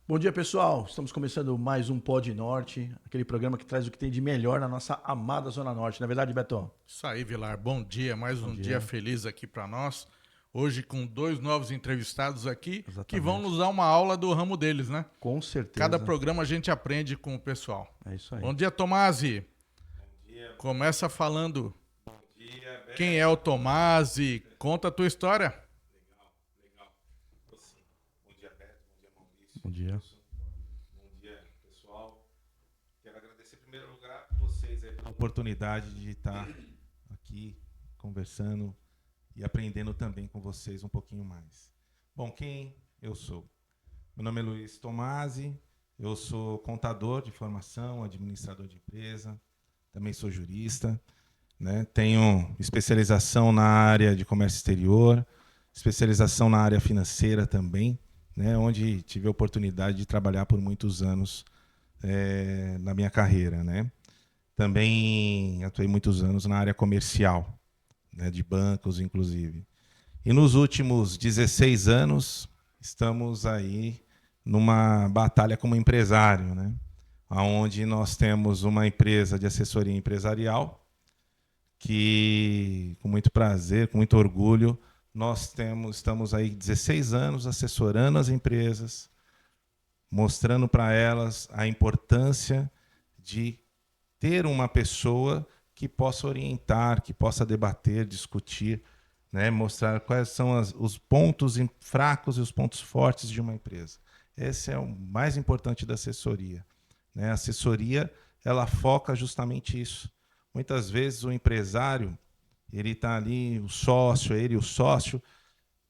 Bom dia, pessoal. Estamos começando mais um Pod Norte, aquele programa que traz o que tem de melhor na nossa amada Zona Norte. Não é verdade, Beto? Isso aí, Vilar. Bom dia. Mais Bom um dia dia. feliz aqui para nós. Hoje com dois novos entrevistados aqui que vão Exatamente. nos dar uma aula do ramo deles, né? Com Cada certeza. programa a gente aprende com o pessoal. É isso aí. Bom dia, Tomasi. Dia, Começa falando dia, quem é o Tomasi. Conta a tua história. legal. Assim, bom dia, Beto, bom dia, Maurício, Bom dia. Wilson, bom dia, pessoal. Quero agradecer em primeiro lugar vocês aí pela oportunidade de estar aqui conversando e aprendendo também com vocês um pouquinho mais. Bom, quem eu sou? Meu nome é Luiz Tomasi, eu sou contador de formação, administrador de empresa, também sou jurista. Né? Tenho especialização na área de comércio exterior, especialização na área financeira também, né? Onde tive a oportunidade de trabalhar por muitos anos na minha carreira. Né? Também atuei muitos anos na área comercial, né? De bancos, inclusive. E nos últimos 16 anos, estamos aí numa batalha como empresário, né? Onde nós temos uma empresa de assessoria empresarial, que com muito prazer, com muito orgulho, estamos aí 16 anos assessorando as empresas, mostrando para elas a importância de ter uma pessoa que possa orientar, que possa debater, discutir, né, mostrar quais são os pontos fracos e os pontos fortes de uma empresa. Esse é o mais importante da assessoria. Né? A assessoria, ela foca justamente isso. Muitas vezes o empresário, ele está ali, ele e o sócio,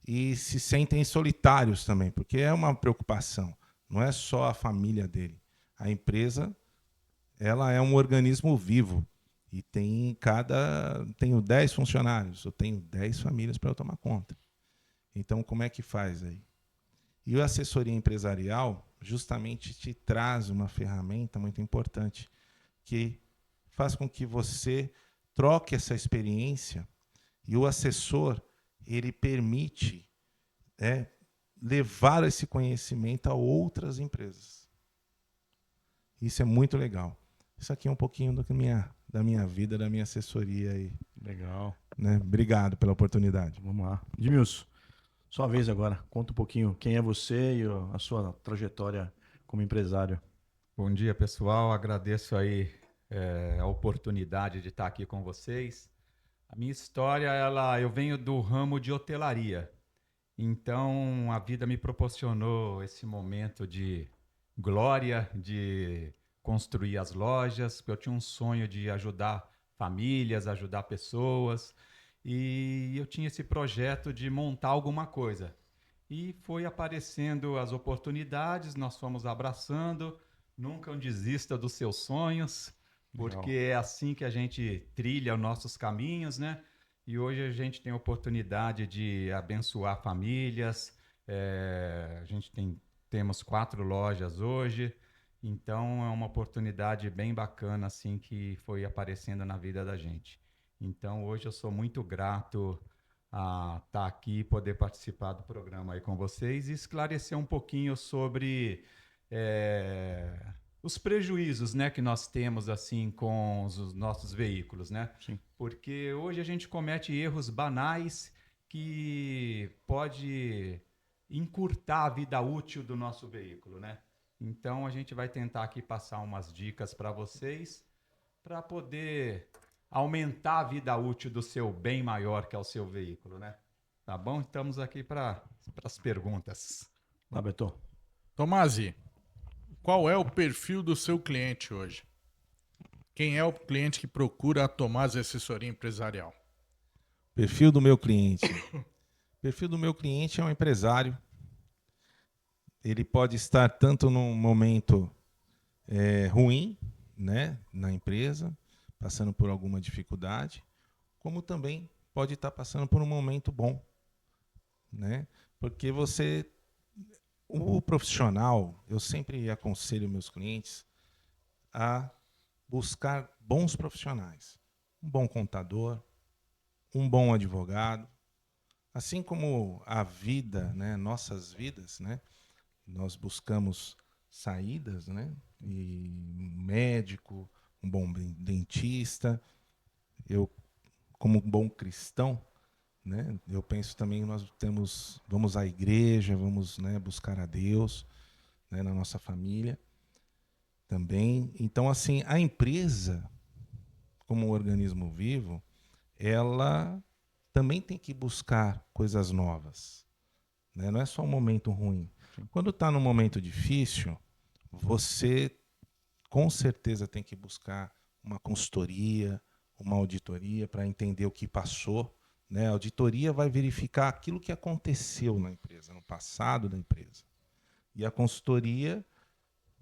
e se sentem solitários também, porque é uma preocupação. Não é só a família dele. A empresa, ela é um organismo vivo. E tenho 10 funcionários, eu tenho 10 famílias para eu tomar conta. Então, como é que faz aí? E a assessoria empresarial justamente te traz uma ferramenta muito importante, que faz com que você troque essa experiência, e o assessor, ele permite levar esse conhecimento a outras empresas. Isso é muito legal. Isso aqui é um pouquinho da minha vida, da minha assessoria aí. Legal. Né? Obrigado pela oportunidade. Vamos lá. Edmilson, sua vez agora. Conta um pouquinho quem é você e a sua trajetória como empresário. Bom dia, pessoal. Agradeço aí a oportunidade de estar aqui com vocês. A minha história, eu venho do ramo de hotelaria. Então, a vida me proporcionou esse momento de glória, de construir as lojas, porque eu tinha um sonho de ajudar famílias, ajudar pessoas, e eu tinha esse projeto de montar alguma coisa. E foi aparecendo as oportunidades, nós fomos abraçando. Nunca desista dos seus sonhos, Legal. porque é assim que a gente trilha os nossos caminhos, né? E hoje a gente tem a oportunidade de abençoar famílias. A gente temos 4 lojas hoje, então é uma oportunidade bem bacana assim que foi aparecendo na vida da gente. Então hoje eu sou muito grato a estar aqui e poder participar do programa aí com vocês e esclarecer um pouquinho sobre os prejuízos, né, que nós temos assim com os nossos veículos, né? Sim. Porque hoje a gente comete erros banais que pode encurtar a vida útil do nosso veículo, né? Então a gente vai tentar aqui passar umas dicas para vocês para poder aumentar a vida útil do seu bem maior que é o seu veículo, né? Tá bom? Estamos aqui para as perguntas. Lá, Beto. Tomasi, qual é o perfil do seu cliente hoje? Quem é o cliente que procura a Tomasi Assessoria Empresarial? Perfil do meu cliente. Perfil do meu cliente é um empresário. Ele pode estar tanto num momento ruim, né, na empresa, passando por alguma dificuldade, como também pode estar passando por um momento bom, né? Porque o profissional, eu sempre aconselho meus clientes a buscar bons profissionais, um bom contador, um bom advogado, assim como a vida, né, nossas vidas, né, nós buscamos saídas, né? E um médico, um bom dentista. Eu, como um bom cristão, né? Eu penso também vamos à igreja, vamos, né, buscar a Deus, né, na nossa família também. Então, assim, a empresa, como um organismo vivo, ela também tem que buscar coisas novas, né? Não é só um momento ruim. Quando está num momento difícil, você com certeza tem que buscar uma consultoria, uma auditoria para entender o que passou, né? A auditoria vai verificar aquilo que aconteceu na empresa, no passado da empresa. E a consultoria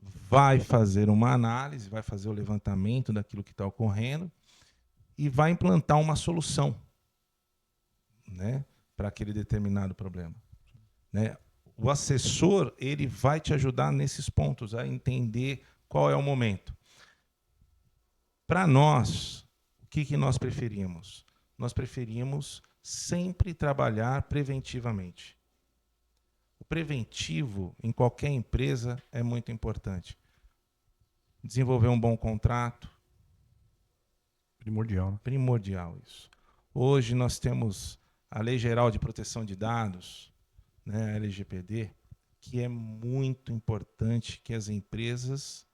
vai fazer uma análise, vai fazer o levantamento daquilo que está ocorrendo e vai implantar uma solução, né, para aquele determinado problema, né? O assessor, ele vai te ajudar nesses pontos a entender qual é o momento. Para nós, o que nós preferimos? Nós preferimos sempre trabalhar preventivamente. O preventivo, em qualquer empresa, é muito importante. Desenvolver um bom contrato. Primordial, né? Primordial isso. Hoje nós temos a Lei Geral de Proteção de Dados, né, a LGPD, que é muito importante que as empresas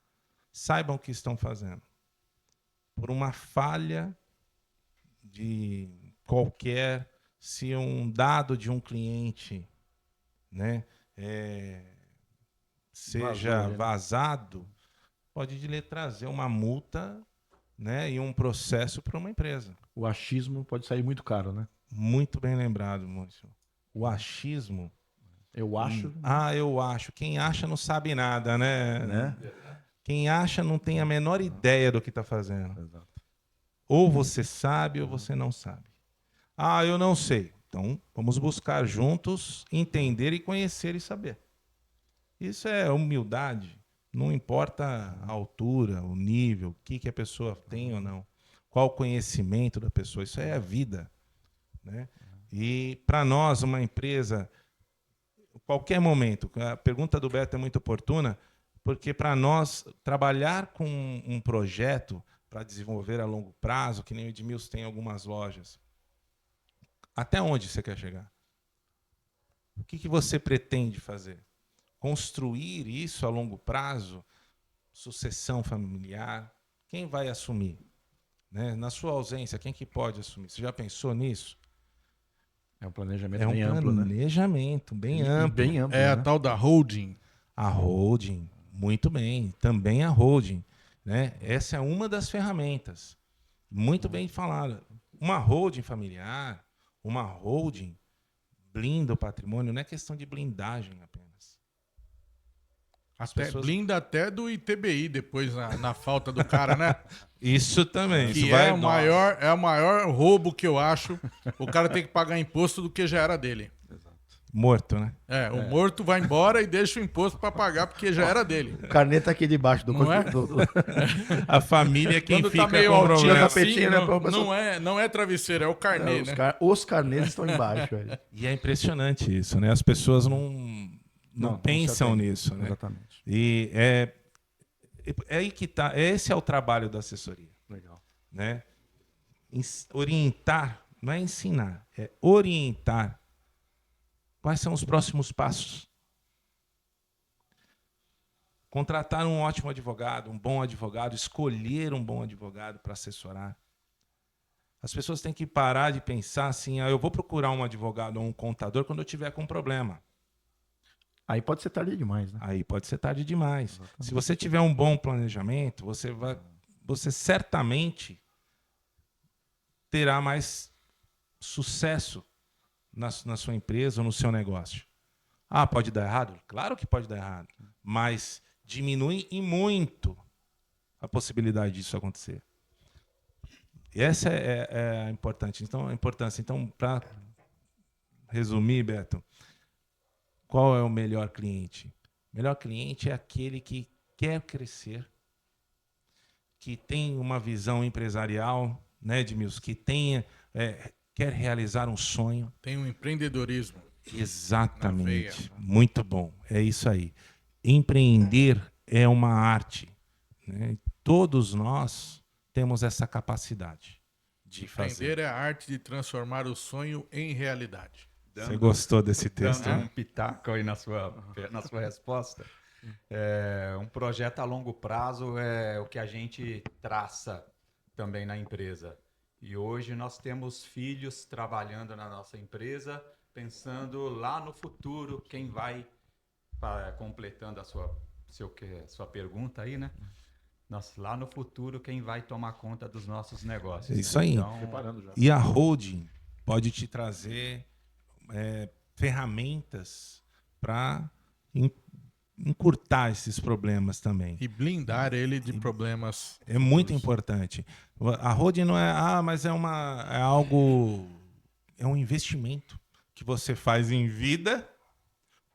saibam o que estão fazendo. Por uma falha de qualquer, se um dado de um cliente, né, seja vazado, pode lhe trazer uma multa, né, e um processo para uma empresa. O achismo pode sair muito caro, né? Muito bem lembrado, Maurício. O achismo. Eu acho. Eu acho. Quem acha não sabe nada, né? Né? Quem acha não tem a menor ideia do que está fazendo. Exato. Ou você sabe ou você não sabe. Eu não sei. Então, vamos buscar juntos entender e conhecer e saber. Isso é humildade. Não importa a altura, o nível, o que a pessoa tem ou não. Qual o conhecimento da pessoa. Isso é a vida, né? E para nós, uma empresa, qualquer momento, a pergunta do Beto é muito oportuna, porque para nós, trabalhar com um projeto para desenvolver a longo prazo, que nem o Edmilson tem algumas lojas, até onde você quer chegar? O que você pretende fazer? Construir isso a longo prazo? Sucessão familiar? Quem vai assumir? Né? Na sua ausência, quem que pode assumir? Você já pensou nisso? É um planejamento bem amplo, né? Planejamento bem amplo. Bem amplo, É né? a tal da holding. A holding, muito bem. Também a holding, né? Essa é uma das ferramentas. Muito bem falado. Uma holding familiar, uma holding blinda o patrimônio, não é questão de blindagem apenas. Blinda até do ITBI depois na falta do cara, né? Isso também. Que isso é o maior roubo que eu acho. O cara tem que pagar imposto do que já era dele. Morto, né? O morto vai embora e deixa o imposto para pagar porque já era dele. O carnê tá aqui debaixo do... Não é? A família é quem Quando fica tá meio com o altinho problema. assim, não é travesseiro, é o carnê, né? Os carnês estão embaixo. Velho. E é impressionante isso, né? As pessoas não pensam nisso, né? Exatamente. E é aí que tá. Esse é o trabalho da assessoria. Legal. Né? Orientar, não é ensinar, é orientar. Quais são os próximos passos? Contratar um ótimo advogado, um bom advogado, escolher um bom advogado para assessorar. As pessoas têm que parar de pensar assim, eu vou procurar um advogado ou um contador quando eu tiver com um problema. Aí pode ser tarde demais, né? Aí pode ser tarde demais. Exatamente. Se você tiver um bom planejamento, você certamente terá mais sucesso na sua empresa ou no seu negócio. Pode dar errado? Claro que pode dar errado. Mas diminui em muito a possibilidade disso acontecer. E essa é a importância. Então, para resumir, Beto, qual é o melhor cliente? O melhor cliente é aquele que quer crescer, que tem uma visão empresarial, né, Edmilson, que quer realizar um sonho. Tem um empreendedorismo. Exatamente. Na veia. Muito bom. É isso aí. empreender é uma arte, né? Todos nós temos essa capacidade de fazer. Empreender é a arte de transformar o sonho em realidade. Você gostou desse texto? Dando Né? um pitaco aí na sua resposta. Um projeto a longo prazo é o que a gente traça também na empresa. E hoje nós temos filhos trabalhando na nossa empresa, pensando lá no futuro, quem vai, completando a sua pergunta aí, né? Lá no futuro, quem vai tomar conta dos nossos negócios. É isso aí. Então, Preparando já. E a holding pode te trazer ferramentas para encurtar esses problemas também. E blindar ele de problemas. É muito futuros. importante. A holding não é, mas é algo, é um investimento que você faz em vida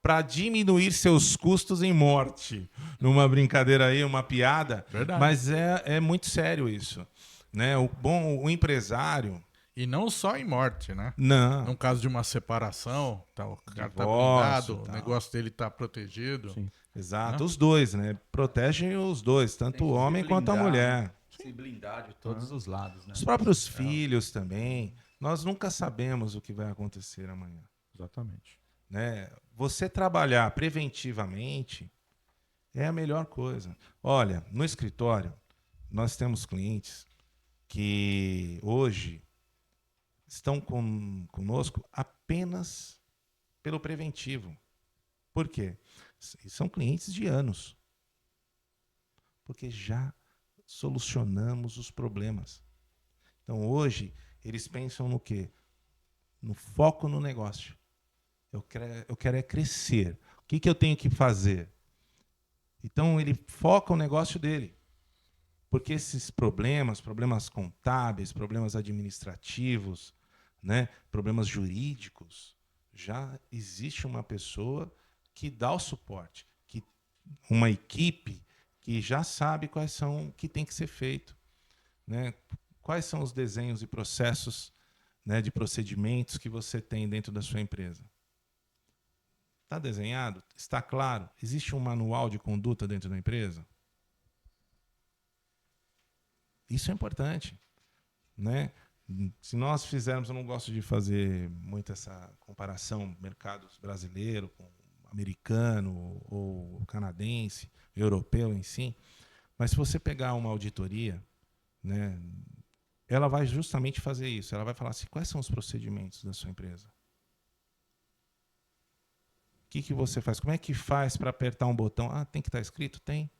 para diminuir seus custos em morte. Numa brincadeira aí, uma piada. Verdade. Mas é muito sério isso, né? O empresário... E não só em morte, né? Não. No caso de uma separação, o cara tá Divórcio, blindado, o tal. negócio dele tá protegido. Sim. Exato, os dois, né? Protegem os dois, tanto Tem o que se homem quanto a blindar, mulher. se blindar de todos os lados, né? Os próprios filhos também. Nós nunca sabemos o que vai acontecer amanhã, Exatamente. né? Você trabalhar preventivamente é a melhor coisa. Olha, no escritório, nós temos clientes que hoje estão conosco apenas pelo preventivo. Por quê? São clientes de anos. Porque já solucionamos os problemas. Então, hoje, eles pensam no quê? No foco no negócio. Eu quero é crescer. O que eu tenho que fazer? Então, ele foca o negócio dele. Porque esses problemas contábeis, problemas administrativos, né, problemas jurídicos, já existe uma pessoa que dá o suporte, uma equipe que já sabe quais são que tem que ser feito, né? Quais são os desenhos e processos, né, de procedimentos que você tem dentro da sua empresa. Está desenhado? Está claro? Existe um manual de conduta dentro da empresa? Isso é importante, né? Se nós fizermos, eu não gosto de fazer muito essa comparação mercados brasileiro com americano ou canadense, europeu em si, mas se você pegar uma auditoria, né, ela vai justamente fazer isso. Ela vai falar assim, quais são os procedimentos da sua empresa? O que você faz? Como é que faz para apertar um botão? Ah, tem que estar escrito? Tem.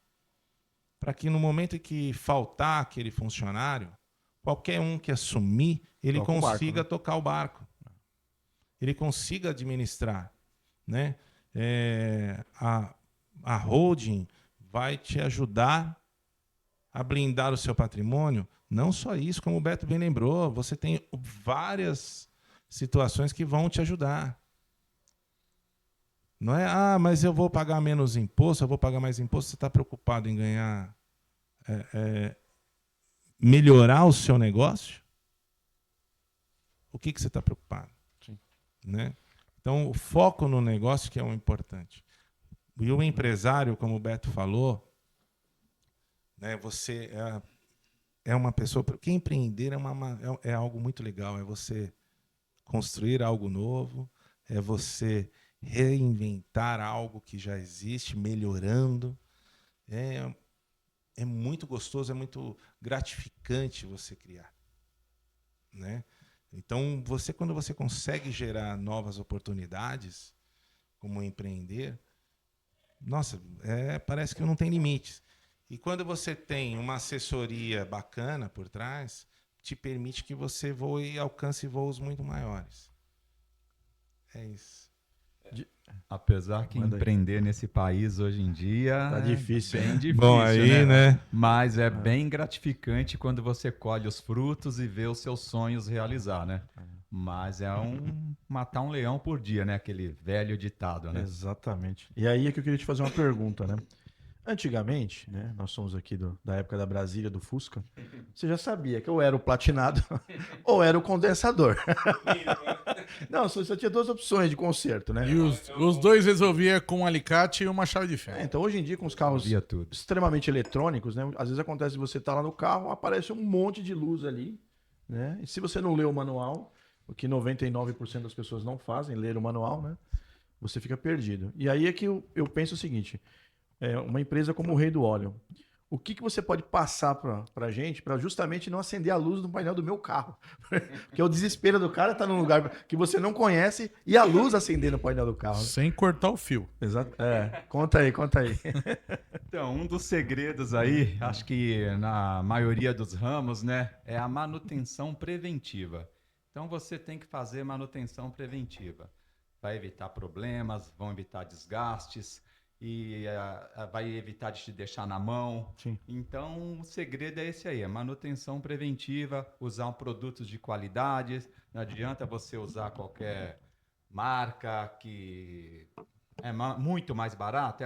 Para que no momento em que faltar aquele funcionário, qualquer um que assumir, ele Toca o barco, consiga né? tocar o barco. Ele consiga administrar, né? A holding vai te ajudar a blindar o seu patrimônio. Não só isso, como o Beto bem lembrou, você tem várias situações que vão te ajudar. Não é, mas eu vou pagar menos imposto, eu vou pagar mais imposto. Você está preocupado em ganhar, melhorar o seu negócio? O que você está preocupado? Sim. Né? Então, o foco no negócio que é o importante. E o empresário, como o Beto falou, né, você é uma pessoa... Porque empreender é algo muito legal. É você construir algo novo, é você reinventar algo que já existe, melhorando. É muito gostoso, é muito gratificante você criar, né? Então, quando você consegue gerar novas oportunidades, como empreender, nossa, parece que não tem limites. E quando você tem uma assessoria bacana por trás, te permite que você voe e alcance voos muito maiores. É isso. Apesar que Manda aí. empreender nesse país hoje em dia Tá difícil, é bem né? difícil, Bom, aí, né? Mas é bem gratificante quando você colhe os frutos e vê os seus sonhos realizar, né? Mas matar um leão por dia, né? Aquele velho ditado, né? Exatamente. E aí é que eu queria te fazer uma pergunta, né? Antigamente, né, nós somos aqui da época da Brasília, do Fusca, você já sabia que ou era o platinado ou era o condensador. Não, só tinha duas opções de conserto, né? E os dois resolvia com um alicate e uma chave de fenda. Então, hoje em dia, com os carros Via tudo. extremamente eletrônicos, né? Às vezes acontece que você tá lá no carro, aparece um monte de luz ali, né? E se você não lê o manual, o que 99% das pessoas não fazem, ler o manual, né? Você fica perdido. E aí é que eu penso o seguinte, uma empresa como o Rei do Óleo, o que você pode passar pra gente para justamente não acender a luz no painel do meu carro? Porque o desespero do cara tá num lugar que você não conhece e a luz acender no painel do carro. Sem cortar o fio. Exato. Conta aí. Então, um dos segredos aí, acho que na maioria dos ramos, né, é a manutenção preventiva. Então, você tem que fazer manutenção preventiva. Vai evitar problemas, vão evitar desgastes e vai evitar de te deixar na mão. Sim. Então, o segredo é esse aí, a manutenção preventiva, usar produtos de qualidade. Não adianta você usar qualquer marca que é muito mais barato,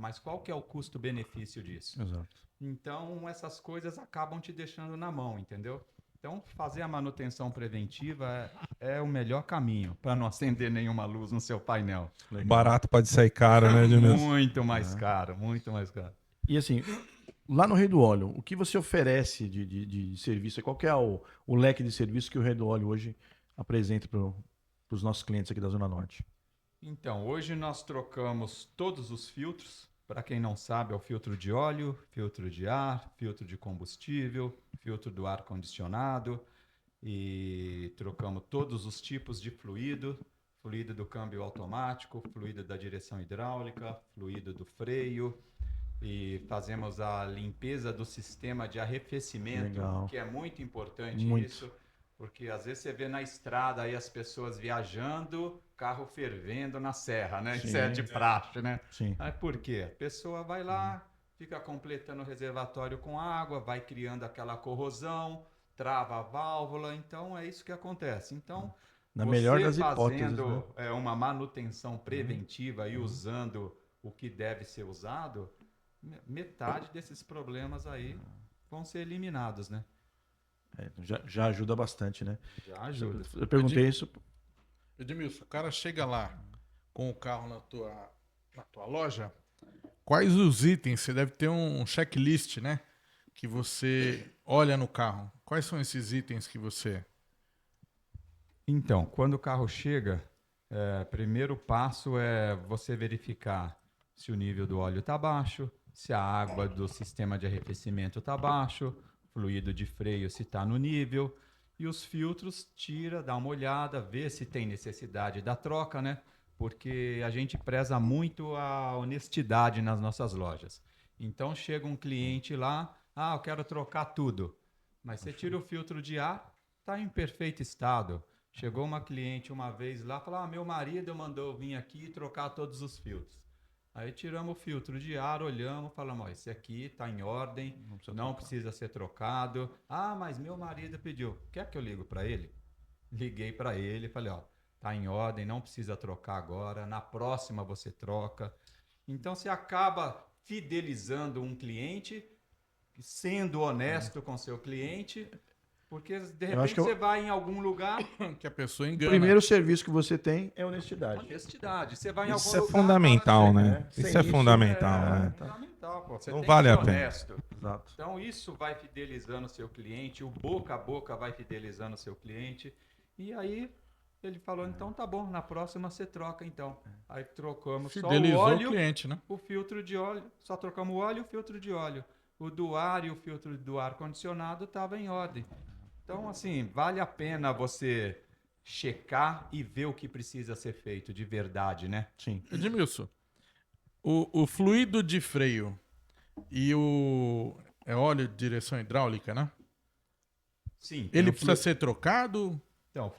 mas qual que é o custo-benefício disso? Exato. Então, essas coisas acabam te deixando na mão, entendeu? Então, fazer a manutenção preventiva é o melhor caminho para não acender nenhuma luz no seu painel. Barato pode sair caro, né, Edmilson? Muito mais caro, muito mais caro. E assim, lá no Rei do Óleo, o que você oferece de serviço? Qual que é o leque de serviço que o Rei do Óleo hoje apresenta para os nossos clientes aqui da Zona Norte? Então, hoje nós trocamos todos os filtros. Para quem não sabe, é o filtro de óleo, filtro de ar, filtro de combustível, filtro do ar-condicionado. E trocamos todos os tipos de fluido. Fluido do câmbio automático, fluido da direção hidráulica, fluido do freio. E fazemos a limpeza do sistema de arrefecimento, Legal. que é muito importante Muito. isso. Porque às vezes você vê na estrada aí as pessoas viajando, carro fervendo na serra, né? Isso é de praxe, né? Sim. Aí por quê? A pessoa vai lá, fica completando o reservatório com água, vai criando aquela corrosão, trava a válvula, então é isso que acontece. Então, Na você melhor das hipóteses, fazendo né? uma manutenção preventiva e usando o que deve ser usado, metade desses problemas aí vão ser eliminados, né? Já ajuda bastante, né? Já ajuda. Eu perguntei isso. Edmilson, o cara chega lá com o carro na tua loja, quais os itens? Você deve ter um checklist, né? Que você olha no carro. Quais são esses itens que você... Então, quando o carro chega, primeiro passo é você verificar se o nível do óleo está baixo, se a água do sistema de arrefecimento está baixo, fluido de freio se está no nível, e os filtros tira, dá uma olhada, vê se tem necessidade da troca, né? Porque a gente preza muito a honestidade nas nossas lojas. Então chega um cliente lá, eu quero trocar tudo, mas você tira o filtro de ar, está em perfeito estado. Chegou uma cliente uma vez lá, falou, meu marido mandou vir aqui trocar todos os filtros. Aí tiramos o filtro de ar, olhamos, falamos, esse aqui está em ordem, não precisa ser trocado. Mas meu marido pediu, quer que eu ligo para ele? Liguei para ele, falei, está em ordem, não precisa trocar agora, na próxima você troca. Então você acaba fidelizando um cliente, sendo honesto com seu cliente, porque de repente você vai em algum lugar que a pessoa O engana. primeiro serviço que você tem é honestidade. honestidade. Você vai em algum Isso é lugar, fundamental, fala assim, né? Sem Isso é isso, fundamental, É né? fundamental, pô. Você Não tem vale que a ser pena. honesto. Exato. Então isso vai fidelizando o seu cliente, o boca a boca vai fidelizando o seu cliente. E aí ele falou, então tá bom, na próxima você troca então. Aí trocamos Fidelizou só o o óleo, cliente, né? o filtro de óleo, só trocamos o óleo e o filtro de óleo. O do ar e o filtro do ar-condicionado estava em ordem. Então, assim, vale a pena você checar e ver o que precisa ser feito de verdade, né? Sim. Edmilson, o fluido de freio e o... É óleo de direção hidráulica, né? Sim. Ele precisa ser trocado? Então,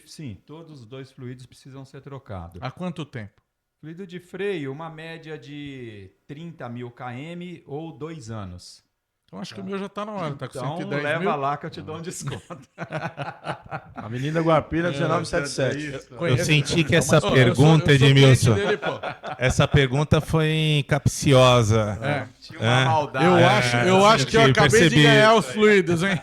sim, todos os dois fluidos precisam ser trocados. Há quanto tempo? Fluido de freio, uma média de 30 mil km ou 2 anos. Então acho que o meu já tá na hora, tá com Então, 110 leva mil. lá que eu te dou um desconto. Avenida Guapira, 1977. Eu senti que essa Ô, eu pergunta, sou cliente Edmilson, dele, pô. essa pergunta foi capciosa. É. Tinha uma maldade. Eu acho que eu senti, acabei de percebi. ganhar os fluidos, hein?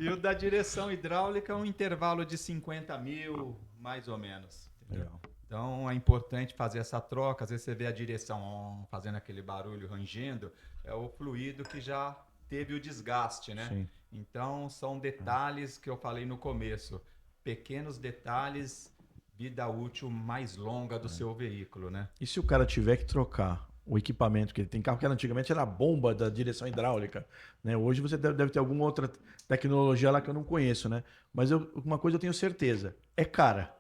E o da direção hidráulica é um intervalo de 50 mil, mais ou menos. Entendeu? Então é importante fazer essa troca. Às vezes você vê a direção fazendo aquele barulho rangendo, é o fluido que já teve o desgaste, né? Sim. Então são detalhes que eu falei no começo. Pequenos detalhes, vida útil mais longa do seu veículo, né? E se o cara tiver que trocar o equipamento que ele tem carro, que antigamente era a bomba da direção hidráulica, né? Hoje você deve ter alguma outra tecnologia lá que eu não conheço, né? Mas uma coisa eu tenho certeza, é cara.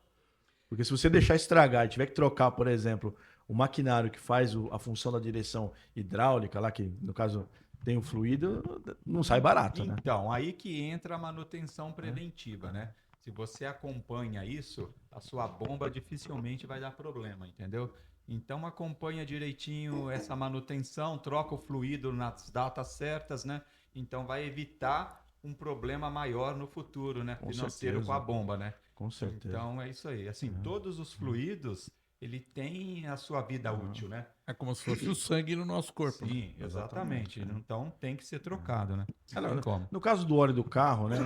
Porque se você deixar estragar e tiver que trocar, por exemplo, o maquinário que faz a função da direção hidráulica, lá que no caso tem o fluido, não sai barato, né? Então, aí que entra a manutenção preventiva, né? Se você acompanha isso, a sua bomba dificilmente vai dar problema, entendeu? Então acompanha direitinho essa manutenção, troca o fluido nas datas certas, né? Então vai evitar um problema maior no futuro, né? Com Financeiro certeza. com a bomba, né? Com certeza. Então é isso aí. Assim, todos os fluidos, ele tem a sua vida útil, né? É como se fosse o sangue no nosso corpo. Né? Sim, exatamente. Então tem que ser trocado, né? Ah, não, Não tem como. no caso do óleo do carro, né?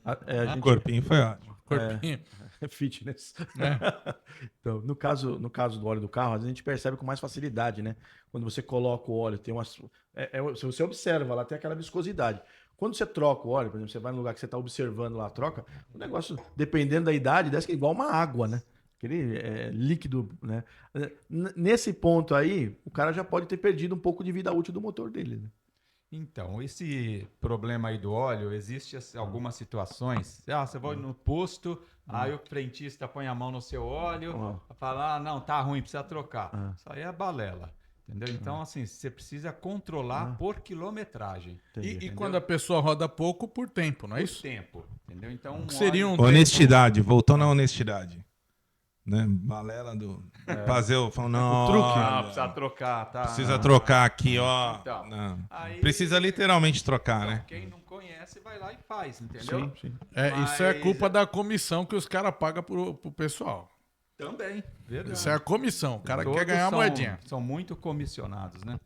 A O gente corpinho foi ótimo. Corpinho. fitness. É. Então, no caso do óleo do carro, a gente percebe com mais facilidade, né? Quando você coloca o óleo, tem umas. Se você observa, lá tem aquela viscosidade. Quando você troca o óleo, por exemplo, você vai no lugar que você está observando lá a troca, o negócio, dependendo da idade, desce que é igual uma água, né? Aquele líquido, né? Nesse ponto aí, o cara já pode ter perdido um pouco de vida útil do motor dele, né? Então, esse problema aí do óleo, existe algumas situações. Você vai no posto, aí o frentista põe a mão no seu óleo, fala, não, tá ruim, precisa trocar. Isso aí é balela, entendeu? Então, assim, você precisa controlar por quilometragem. E quando a pessoa roda pouco, por tempo, não é Por isso? tempo, entendeu? Então, Seria um Honestidade, voltou na honestidade. Né? Balela do. Fazer o. Não, precisa trocar, tá? precisa trocar aqui, ó. Então, Não. aí- Precisa literalmente trocar, Então, né? quem não conhece, vai lá e faz, entendeu? Sim. Isso é Mas- culpa da comissão que os caras pagam pro pessoal. Também, verdade. Isso é a comissão. O cara Todos quer ganhar a são- moedinha. São muito comissionados, né?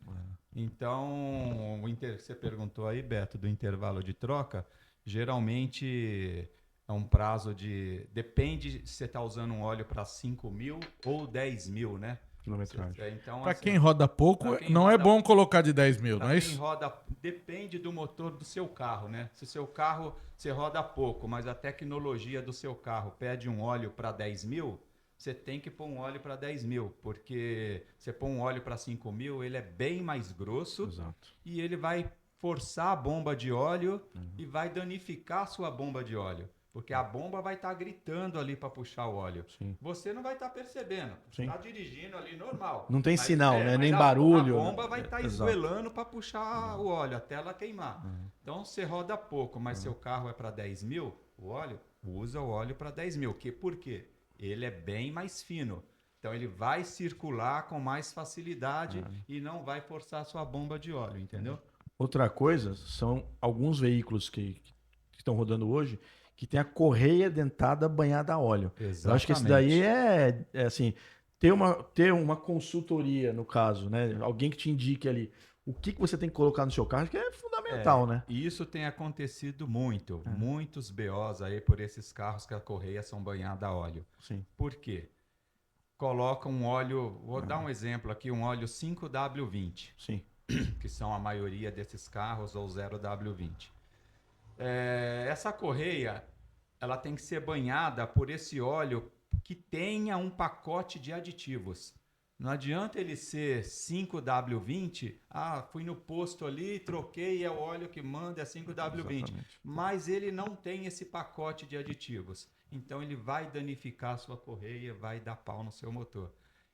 Então, você perguntou aí, Beto, do intervalo de troca. Geralmente é um prazo de... Depende se você está usando um óleo para 5 mil ou 10 mil, né? Quilometragem. Então, Pra assim, quem roda pouco, pra quem não é roda- bom colocar de 10 mil, não pra é quem isso? roda, depende do motor do seu carro, né? Se o seu carro, você roda pouco, mas a tecnologia do seu carro pede um óleo para 10 mil, você tem que pôr um óleo para 10 mil, porque você põe um óleo para 5 mil, ele é bem mais grosso Exato. e ele vai forçar a bomba de óleo e vai danificar a sua bomba de óleo. Porque a bomba vai estar gritando ali para puxar o óleo. Sim. Você não vai estar percebendo. Você Sim. está dirigindo ali normal. Não tem sinal, né? mas Nem a barulho, A bomba né? vai estar Exato. esgoelando para puxar o óleo até ela queimar. Então você roda pouco, mas seu carro é para 10 mil, o óleo, usa o óleo para 10 mil. Por quê? Ele é bem mais fino. Então ele vai circular com mais facilidade e não vai forçar a sua bomba de óleo, entendeu? Outra coisa, são alguns veículos que estão rodando hoje que tem a correia dentada banhada a óleo. Eu acho que isso daí é assim, ter uma consultoria, no caso, né? Alguém que te indique ali o que você tem que colocar no seu carro, que é fundamental, né? E isso tem acontecido muito. Muitos BOs aí por esses carros que a correia são banhadas a óleo. Sim. Por quê? Coloca um óleo, vou dar um exemplo aqui, um óleo 5W20, Sim. que são a maioria desses carros, ou 0W20. Essa correia, ela tem que ser banhada por esse óleo que tenha um pacote de aditivos. Não adianta ele ser 5W20, fui no posto ali, troquei, é o óleo que manda, é 5W20. Exatamente. Mas ele não tem esse pacote de aditivos. Então ele vai danificar a sua correia, vai dar pau no seu motor.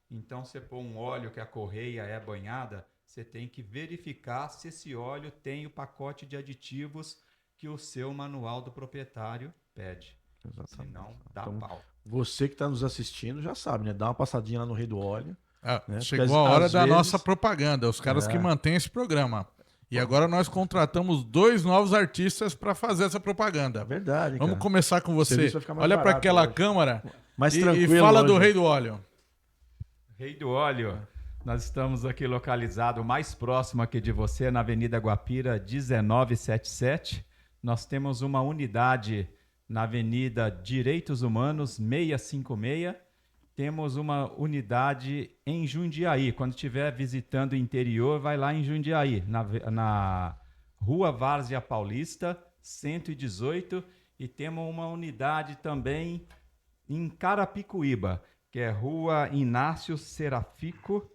Então você pôr um óleo que a correia é banhada, você tem que verificar se esse óleo tem o pacote de aditivos que o seu manual do proprietário pede. Exatamente. Senão dá Então, pau. você que está nos assistindo já sabe, né? Dá uma passadinha lá no Rei do Óleo. Né? Chegou Porque a hora às da vezes- nossa propaganda, os caras que mantêm esse programa. E agora nós contratamos 2 novos artistas para fazer essa propaganda. É verdade, Vamos cara. começar com O você. serviço vai ficar mais Olha para barato aquela hoje. câmera Mais e tranquilo fala do hoje. Rei do Óleo. Rei do Óleo, nós estamos aqui localizado mais próximo aqui de você, na Avenida Guapira 1977. nós temos uma unidade na Avenida Direitos Humanos 656. Temos uma unidade em Jundiaí. Quando estiver visitando o interior, vai lá em Jundiaí, na Rua Várzea Paulista, 118. E temos uma unidade também em Carapicuíba, que é Rua Inácio Seráfico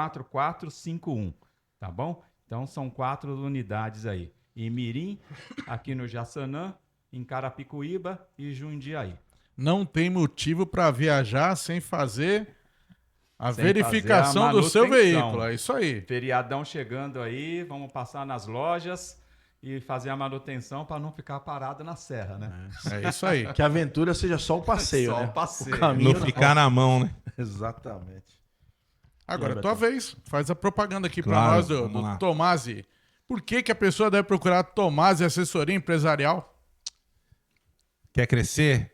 4451, tá bom? Então são 4 unidades aí. Em Mirim, aqui no Jaçanã, em Carapicuíba e Jundiaí. Não tem motivo para viajar sem fazer a Sem verificação fazer a do seu manutenção. veículo. É isso aí. Feriadão chegando aí, vamos passar nas lojas e fazer a manutenção para não ficar parado na serra, né? É isso aí. Que a aventura seja só o passeio, Só né? o passeio. O caminho Não ficar na mão, né? Exatamente. Agora, Vai, tua Beto. vez. Faz a propaganda aqui para Claro, nós vamos do lá. Tomasi. Por que a pessoa deve procurar Tomasi Assessoria Empresarial? Quer crescer?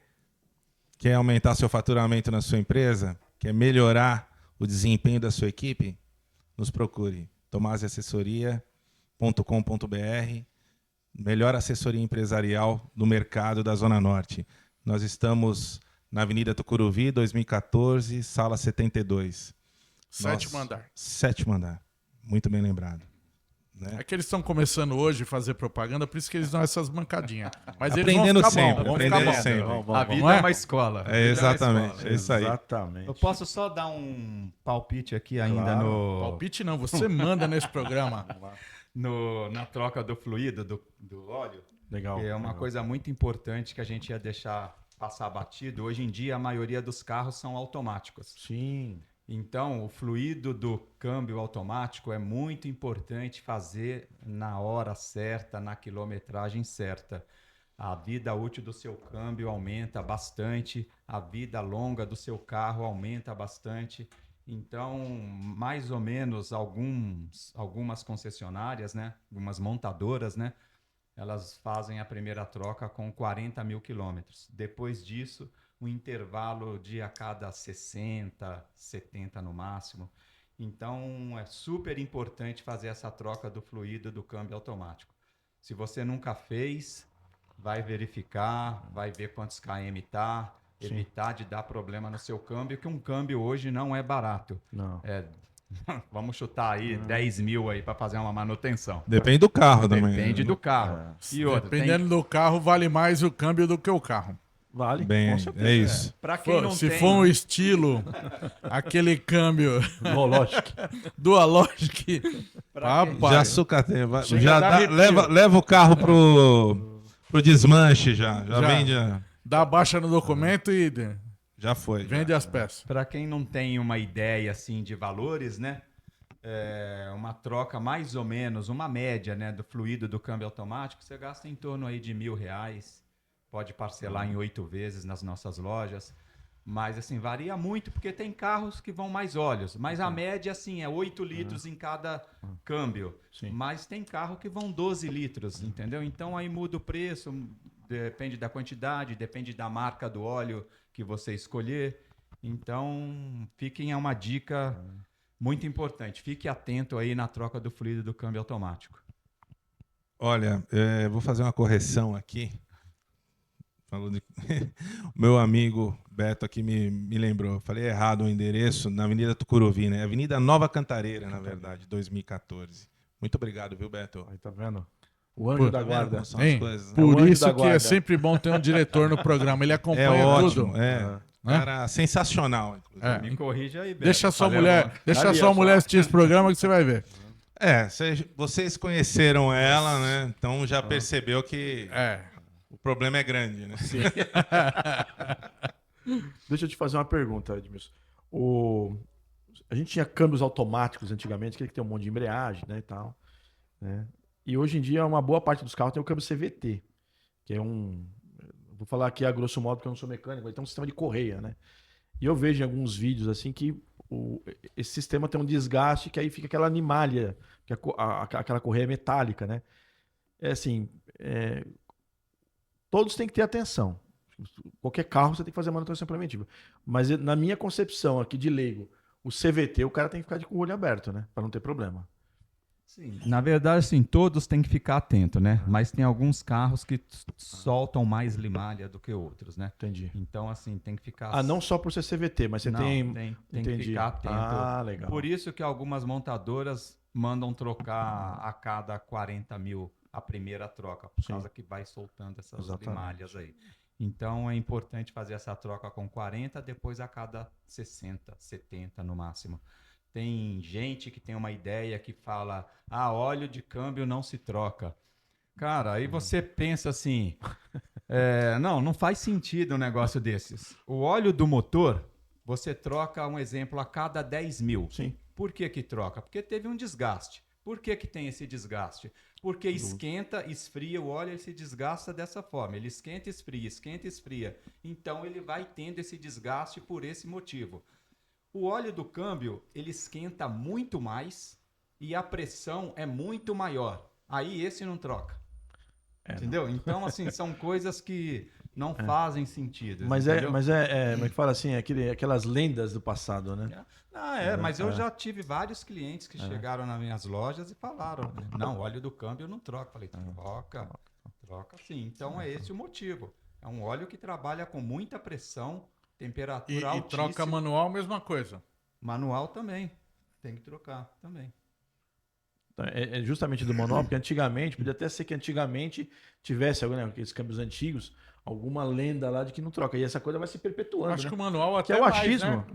Quer aumentar seu faturamento na sua empresa? Quer melhorar o desempenho da sua equipe? Nos procure. tomasiassessoria.com.br, melhor assessoria empresarial do mercado da Zona Norte. Nós estamos na Avenida Tucuruvi, 2014, sala 72. Sétimo andar. Sétimo andar. Muito bem lembrado. Né? É que eles estão começando hoje a fazer propaganda, por isso que eles dão essas mancadinhas. Mas Aprendendo eles vão ficar sempre, bom, vão ficar aprendendo bom. sempre. A vida Não é? é uma escola. É exatamente, é isso aí. Exatamente. Eu posso só dar um palpite aqui ainda Claro. Palpite não, você manda nesse programa. na troca do fluido, do óleo, Legal. que é uma legal. coisa muito importante que a gente ia deixar passar batido. Hoje em dia, a maioria dos carros são automáticos. Sim. Então, o fluido do câmbio automático é muito importante fazer na hora certa, na quilometragem certa. A vida útil do seu câmbio aumenta bastante, a vida longa do seu carro aumenta bastante. Então, mais ou menos algumas concessionárias, né, algumas montadoras, né, elas fazem a primeira troca com 40 mil quilômetros. Depois disso, um intervalo de a cada 60, 70 no máximo. Então, é super importante fazer essa troca do fluido do câmbio automático. Se você nunca fez, vai verificar, vai ver quantos km tá, evitar de dar problema no seu câmbio, que um câmbio hoje não é barato. Não. Vamos chutar aí 10 mil aí para fazer uma manutenção. Depende do carro também. Depende né? do carro. E outra, Dependendo do carro, vale mais o câmbio do que o carro. Vale. Bem, com certeza. é isso. para quem não Se tem, for um estilo, aquele câmbio Lógico. Dualogic, pra quem- rapaz, Já sucateia. Chega Já a dar arrepio. leva o carro pro desmanche já. Já Já. vende. dá baixa no documento e Já foi. vende as peças. Para quem não tem uma ideia assim de valores, né? Uma troca mais ou menos, uma média, né, do fluido do câmbio automático, você gasta em torno aí de R$1.000. Pode parcelar em 8 vezes nas nossas lojas. Mas assim, varia muito porque tem carros que vão mais óleos. Mas a média, assim, é 8 litros em cada câmbio. Sim. Mas tem carro que vão 12 litros, entendeu? Então aí muda o preço, depende da quantidade, depende da marca do óleo que você escolher. Então, é uma dica muito importante. Fique atento aí na troca do fluido do câmbio automático. Olha, vou fazer uma correção aqui. Falou de... O meu amigo Beto aqui me lembrou. Eu falei errado o endereço, na Avenida Tucuruvi, né? Avenida Nova Cantareira, na verdade, 2014. Muito obrigado, viu, Beto? Aí tá vendo? O anjo da Tá vendo guarda. como são as Hein? coisas, né? Por É o anjo isso da que é guarda. sempre bom ter um diretor no programa. Ele É acompanha ótimo, tudo. é. Cara sensacional, inclusive. É. Me corrija aí, Beto. Deixa a sua Falei mulher, alguma- deixa a Ali, sua ó, mulher só. assistir esse programa que você vai ver. Vocês conheceram ela, né? Então já percebeu que É. o problema é grande, né? Deixa eu te fazer uma pergunta, Edmilson. A gente tinha câmbios automáticos antigamente, aquele que tem um monte de embreagem, né, e tal. Né? E hoje em dia, uma boa parte dos carros tem o câmbio CVT, que é vou falar aqui a grosso modo porque eu não sou mecânico, ele tem um sistema de correia, né? E eu vejo em alguns vídeos assim que esse sistema tem um desgaste que aí fica aquela animalha, que aquela correia metálica, né? É assim, todos têm que ter atenção. Qualquer carro você tem que fazer manutenção preventiva. Mas na minha concepção aqui de leigo, o CVT, o cara tem que ficar com o olho aberto, né? Para não ter problema. Sim, na verdade, assim, todos têm que ficar atento, né? Mas tem alguns carros que soltam mais limalha do que outros, né? Entendi. Então, assim, tem que ficar... Ah, não só por ser CVT, mas você Não, tem... tem que Entendi. ficar atento. Ah, legal. Por isso que algumas montadoras mandam trocar a cada 40 mil a primeira troca, por Sim. causa que vai soltando essas Exatamente. limalhas aí. Então é importante fazer essa troca com 40, depois a cada 60, 70 no máximo. Tem gente que tem uma ideia que fala, óleo de câmbio não se troca. Cara, aí você pensa assim, não faz sentido um negócio desses. O óleo do motor, você troca, um exemplo, a cada 10 mil. Sim. Por que que troca? Porque teve um desgaste. Por que que tem esse desgaste? Porque esquenta, esfria o óleo, ele se desgasta dessa forma. Ele esquenta, esfria. Então ele vai tendo esse desgaste por esse motivo. O óleo do câmbio, ele esquenta muito mais e a pressão é muito maior. Aí esse não troca. Entendeu? Então, assim, são coisas que não fazem sentido. Mas entendeu? como é que fala assim, aquelas lendas do passado, né? Mas eu já tive vários clientes que chegaram nas minhas lojas e falaram, não, óleo do câmbio eu não troco. Falei, troca sim. Então é esse o motivo. É um óleo que trabalha com muita pressão, temperatura E altíssima. troca manual, mesma coisa. Manual também. Tem que trocar também. É justamente do manual, porque antigamente, podia até ser que antigamente tivesse aqueles câmbios antigos, alguma lenda lá de que não troca. E essa coisa vai se perpetuando, Acho né? que o manual Que até é o mais, achismo. né?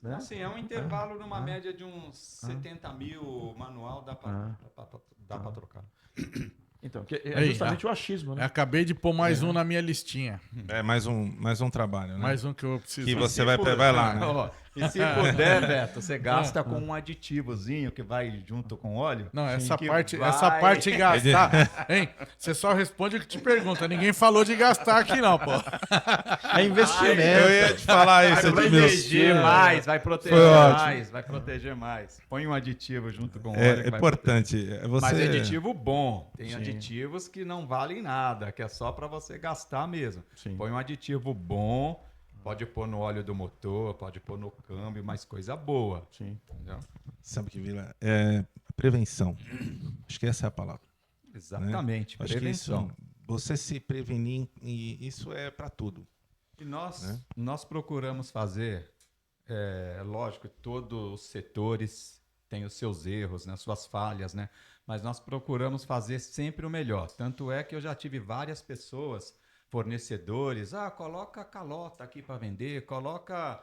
Né? Assim, é um intervalo numa média de uns 70 mil manual, dá pra trocar. Então, que é Aí, justamente o achismo, Eu né? acabei de pôr mais um na minha listinha. É mais um trabalho, né? Mais um que eu preciso. Que você vai lá, né? E se puder, Beto, você gasta com um aditivozinho que vai junto com óleo. Não, que essa parte vai- gastar. Hein? Você só responde o que te pergunta. Ninguém falou de gastar aqui, não, pô. É investimento. Eu ia te falar isso, Vai Edmilson. proteger mais, vai proteger Foi ótimo. mais, vai proteger mais. Põe um aditivo junto com o óleo. É que vai importante. Mas Você... aditivo bom. Tem Sim. aditivos que não valem nada, que é só para você gastar mesmo. Sim. Põe um aditivo bom, pode pôr no óleo do motor, pode pôr no câmbio, mas coisa boa. Sim. Entendeu? Sabe o que vira? Prevenção. Acho que essa é a palavra. Exatamente, Acho que prevenção. você se prevenir, e isso é para tudo. E nós procuramos fazer, lógico, todos os setores têm os seus erros, né, suas falhas, né? Mas nós procuramos fazer sempre o melhor. Tanto é que eu já tive várias pessoas, fornecedores, coloca calota aqui para vender, coloca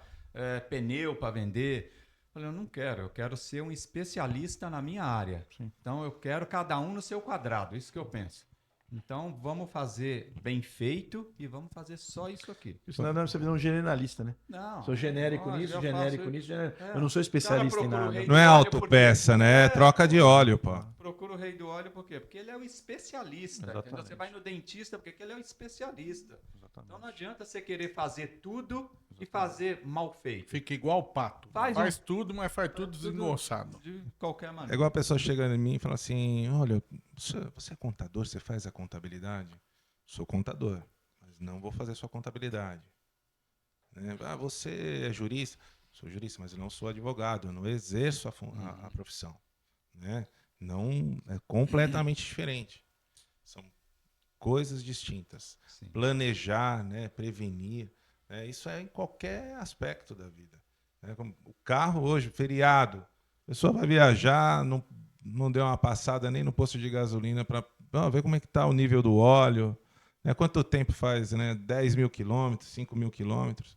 pneu para vender. Eu falei, eu não quero, eu quero ser um especialista na minha área. Então eu quero cada um no seu quadrado, isso que eu penso. Então vamos fazer bem feito e vamos fazer só isso aqui. Isso não é você virar um generalista, né? Não. Sou genérico Olha, nisso, já genérico faço- nisso. Genérico. É. Eu não sou especialista em Cara, procura o nada. rei Não é do óleo autopeça, porque- né? É troca de óleo, pô. Procura o rei do óleo por quê? Porque ele é o especialista. Exatamente. Entendeu? Você vai no dentista porque ele é o especialista. Exatamente. Então não adianta você querer fazer tudo e fazer mal feito. Fica igual o pato. Faz Faz tudo, mas faz tudo desengonçado. De qualquer É maneira. igual a pessoa chega em mim e fala assim: olha, você é contador, você faz a contabilidade? Sou contador, mas não vou fazer sua contabilidade. Né? Você é jurista? Sou jurista, mas eu não sou advogado, eu não exerço a profissão. Né? Não, é completamente diferente. São coisas distintas. Sim. Planejar, né? Prevenir, né? Isso é em qualquer aspecto da vida. Né? Como o carro hoje, feriado, a pessoa vai viajar, não deu uma passada nem no posto de gasolina para ver como é que está o nível do óleo, né? Quanto tempo faz, né? 10 mil quilômetros, 5 mil quilômetros.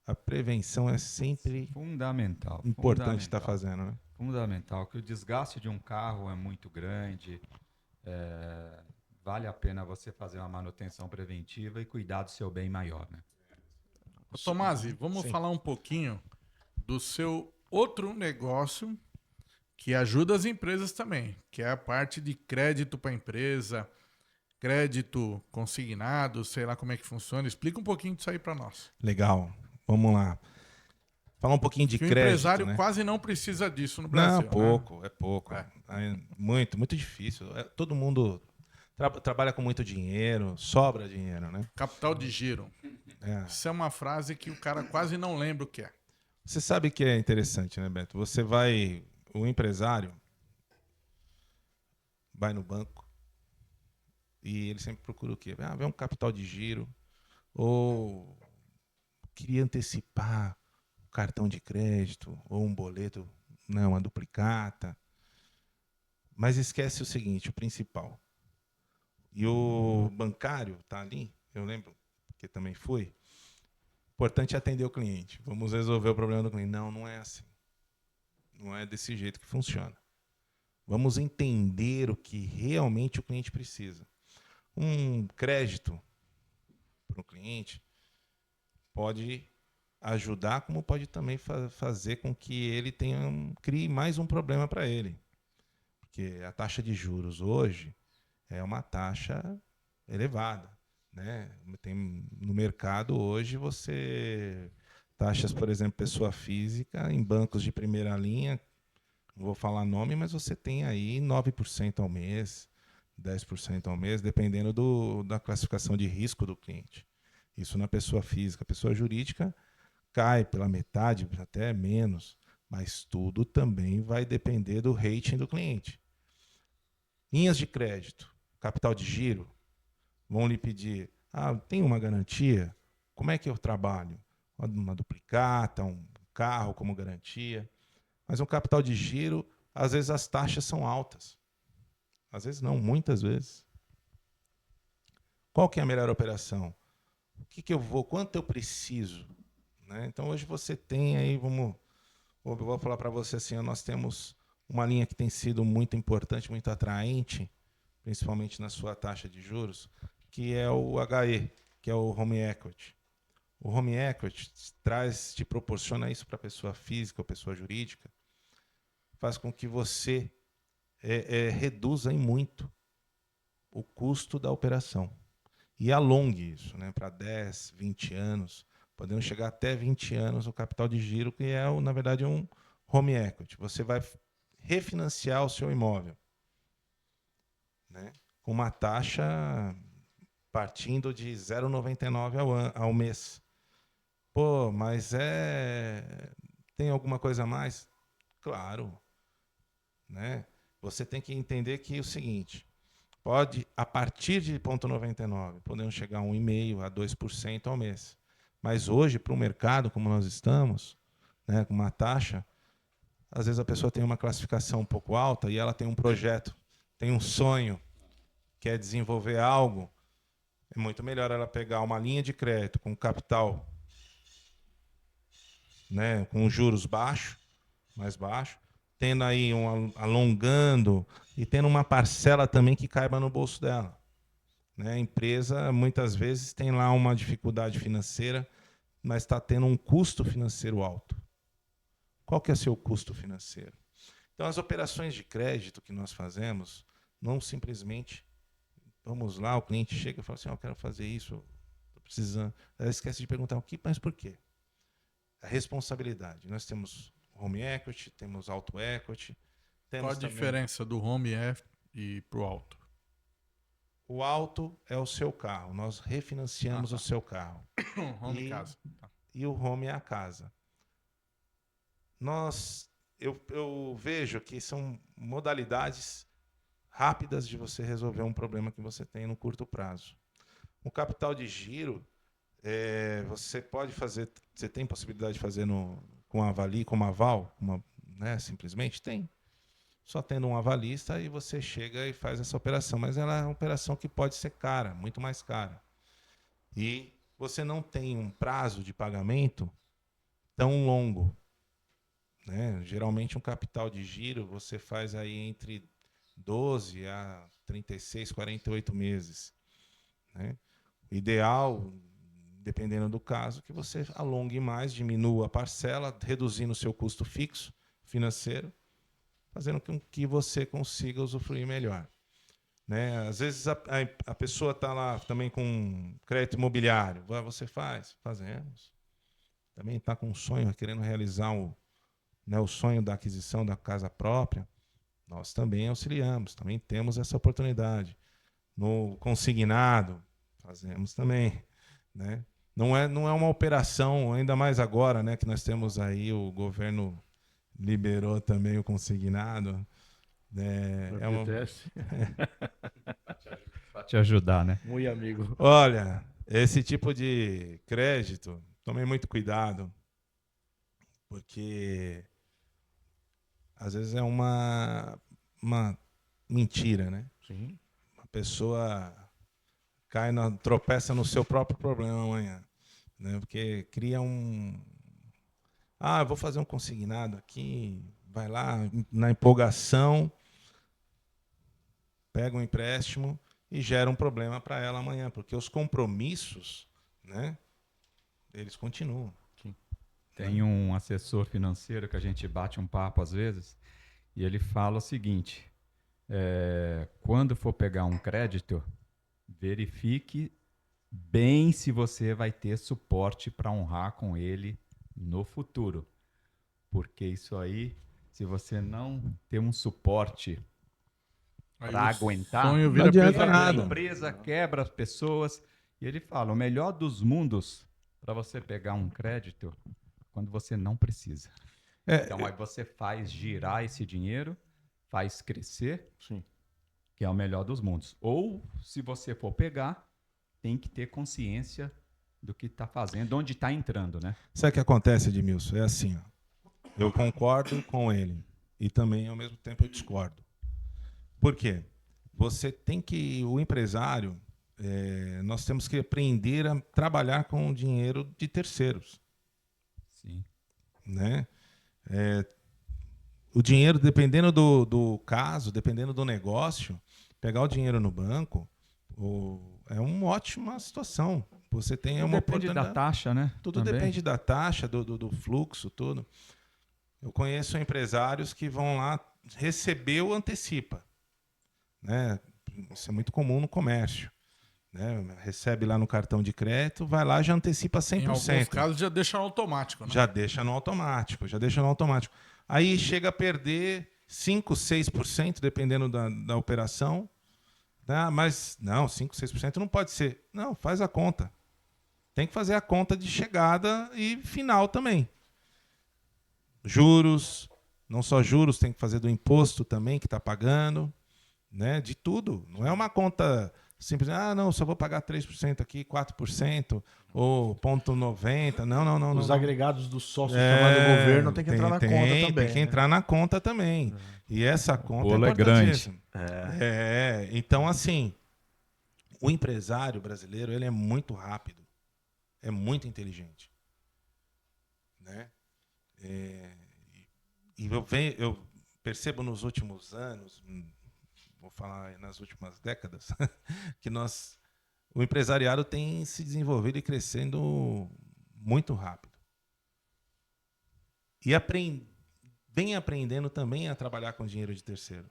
A prevenção é sempre Fundamental. importante estar fundamental. fazendo, né? Fundamental, que o desgaste de um carro é muito grande. Vale a pena você fazer uma manutenção preventiva e cuidar do seu bem maior, né? Ô, Tomasi, vamos Sim. falar um pouquinho do seu outro negócio que ajuda as empresas também, que é a parte de crédito para a empresa, crédito consignado, sei lá como é que funciona. Explica um pouquinho disso aí para nós. Legal. Vamos lá. Falar um pouquinho de Que o crédito, empresário né? quase não precisa disso no Não, Brasil. né? pouco, é pouco. É. É muito, muito difícil. Todo mundo trabalha com muito dinheiro, sobra dinheiro, né? Capital de giro. É. Isso é uma frase que o cara quase não lembra o que é. Você sabe que é interessante, né, Beto? O empresário, vai no banco e ele sempre procura o quê? Vê um capital de giro, ou queria antecipar o cartão de crédito, ou um boleto, não, uma duplicata. Mas esquece o seguinte, o principal. E o bancário está ali, eu lembro que também fui. Importante é atender o cliente. Vamos resolver o problema do cliente. Não, não é assim. Não é desse jeito que funciona. Vamos entender o que realmente o cliente precisa. Um crédito para o cliente pode ajudar, como pode também fazer com que ele crie mais um problema para ele. Porque a taxa de juros hoje é uma taxa elevada, né? No mercado hoje taxas, por exemplo, pessoa física em bancos de primeira linha, não vou falar nome, mas você tem aí 9% ao mês, 10% ao mês, dependendo da classificação de risco do cliente. Isso na pessoa física. A pessoa jurídica cai pela metade, até menos, mas tudo também vai depender do rating do cliente. Linhas de crédito, capital de giro, vão lhe pedir, tem uma garantia? Como é que eu trabalho? Uma duplicata, um carro como garantia. Mas um capital de giro, às vezes as taxas são altas. Às vezes não, muitas vezes. Qual que é a melhor operação? Quanto eu preciso? Né? Então hoje você tem aí, eu vou falar para você assim, nós temos uma linha que tem sido muito importante, muito atraente, principalmente na sua taxa de juros, que é o HE, que é o Home Equity. O Home Equity te proporciona isso para a pessoa física ou pessoa jurídica, faz com que você reduza em muito o custo da operação. E alongue isso, né, para 10, 20 anos, podendo chegar até 20 anos o capital de giro, que é, na verdade, um home equity. Você vai refinanciar o seu imóvel, né, com uma taxa partindo de 0,99 ao mês. Pô, mas tem alguma coisa a mais? Claro. Né? Você tem que entender que é o seguinte, pode, a partir de 0,99, podemos chegar a 1,5% a 2% ao mês. Mas hoje, para o mercado, como nós estamos, né, com uma taxa, às vezes a pessoa tem uma classificação um pouco alta e ela tem um projeto, tem um sonho, quer desenvolver algo, é muito melhor ela pegar uma linha de crédito com capital, né, com juros mais baixo, tendo aí alongando e tendo uma parcela também que caiba no bolso dela. Né? A empresa, muitas vezes, tem lá uma dificuldade financeira, mas está tendo um custo financeiro alto. Qual que é o seu custo financeiro? Então, as operações de crédito que nós fazemos, não simplesmente, vamos lá, o cliente chega e fala assim, eu quero fazer isso, estou precisando. Ela esquece de perguntar, mas por quê? A responsabilidade. Nós temos home equity, temos auto equity. Qual a diferença do home e para o auto? O auto é o seu carro. Nós refinanciamos o seu carro. Home casa. Tá. E o home é a casa. Eu vejo que são modalidades rápidas de você resolver um problema que você tem no curto prazo. O capital de giro, você pode fazer, você tem possibilidade de fazer com uma aval, né, simplesmente? Tem. Só tendo um avalista e você chega e faz essa operação. Mas ela é uma operação que pode ser cara, muito mais cara. E você não tem um prazo de pagamento tão longo. Né? Geralmente um capital de giro você faz aí entre 12 a 36, 48 meses. Né? O ideal, dependendo do caso, que você alongue mais, diminua a parcela, reduzindo o seu custo fixo financeiro, fazendo com que você consiga usufruir melhor. Né? Às vezes a pessoa está lá também com crédito imobiliário. Você faz? Fazemos. Também está com um sonho, querendo realizar o sonho da aquisição da casa própria. Nós também auxiliamos, também temos essa oportunidade. No consignado, fazemos também. Né? Não é uma operação, ainda mais agora, né, que nós temos aí, o governo liberou também o consignado, É um... FGTS, Para te ajudar, né? muito amigo. Olha, esse tipo de crédito, tome muito cuidado, porque às vezes é uma mentira, né? Sim. A pessoa tropeça no seu próprio problema amanhã, né? Porque cria eu vou fazer um consignado aqui, vai lá na empolgação, pega um empréstimo e gera um problema para ela amanhã, porque os compromissos, né, eles continuam. Tem um assessor financeiro que a gente bate um papo às vezes, e ele fala o seguinte: quando for pegar um crédito, verifique bem se você vai ter suporte para honrar com ele no futuro. Porque isso aí, se você não ter um suporte Aí para o aguentar, sonho Não vira adianta quebra a nada. pesadelo. empresa, quebra as pessoas. E ele fala: o melhor dos mundos para você pegar um crédito quando você não precisa. Então aí você faz girar esse dinheiro, faz crescer, Sim. que é o melhor dos mundos. Ou, se você for pegar, tem que ter consciência do que está fazendo, onde está entrando, né? Sabe o que acontece, Edmilson? É assim, ó. Eu concordo com ele e também, ao mesmo tempo, eu discordo. Por quê? O empresário, nós temos que aprender a trabalhar com o dinheiro de terceiros, Sim. né? O dinheiro, dependendo do caso, dependendo do negócio, pegar o dinheiro no banco é uma ótima situação. Você tem Tudo uma depende da oportunidade. taxa, né? Tudo Também. depende da taxa, do fluxo, tudo. Eu conheço empresários que vão lá, recebeu, antecipa, né? Isso é muito comum no comércio, né? Recebe lá no cartão de crédito, vai lá, já antecipa 100%. Em alguns casos já deixa no automático, né? Já deixa no automático, já deixa no automático. Aí chega a perder 5%, 6%, dependendo da operação. Ah, mas não, 5%, 6% não pode ser. Não, faz a conta. Tem que fazer a conta de chegada e final também. Juros, não só juros, tem que fazer do imposto também que está pagando, né? De tudo. Não é uma conta simples, não, só vou pagar 3% aqui, 4%, ou 0,90%. Não. Os agregados do sócio chamado governo tem que entrar na conta também. Tem que entrar na conta também. E essa conta bolo é é grande. importantíssima. Então, assim, o empresário brasileiro ele é muito rápido, é muito inteligente, né? E eu percebo nos últimos anos, vou falar nas últimas décadas, que o empresariado tem se desenvolvido e crescendo muito rápido. E vem aprendendo também a trabalhar com dinheiro de terceiro.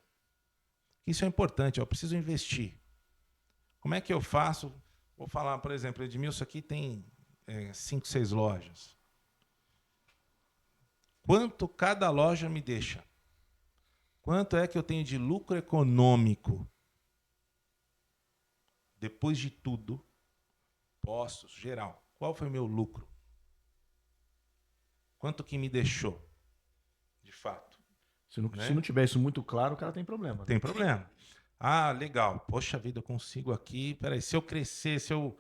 Isso é importante, eu preciso investir. Como é que eu faço? Vou falar, por exemplo, Edmilson aqui tem 5, 6 lojas. Quanto cada loja me deixa? Quanto é que eu tenho de lucro econômico? Depois de tudo, postos, geral. Qual foi o meu lucro? Quanto que me deixou? De fato. Se não tiver isso muito claro, o cara tem problema. Né? Tem problema. Legal. Poxa vida, eu consigo aqui. Peraí, se eu crescer, se eu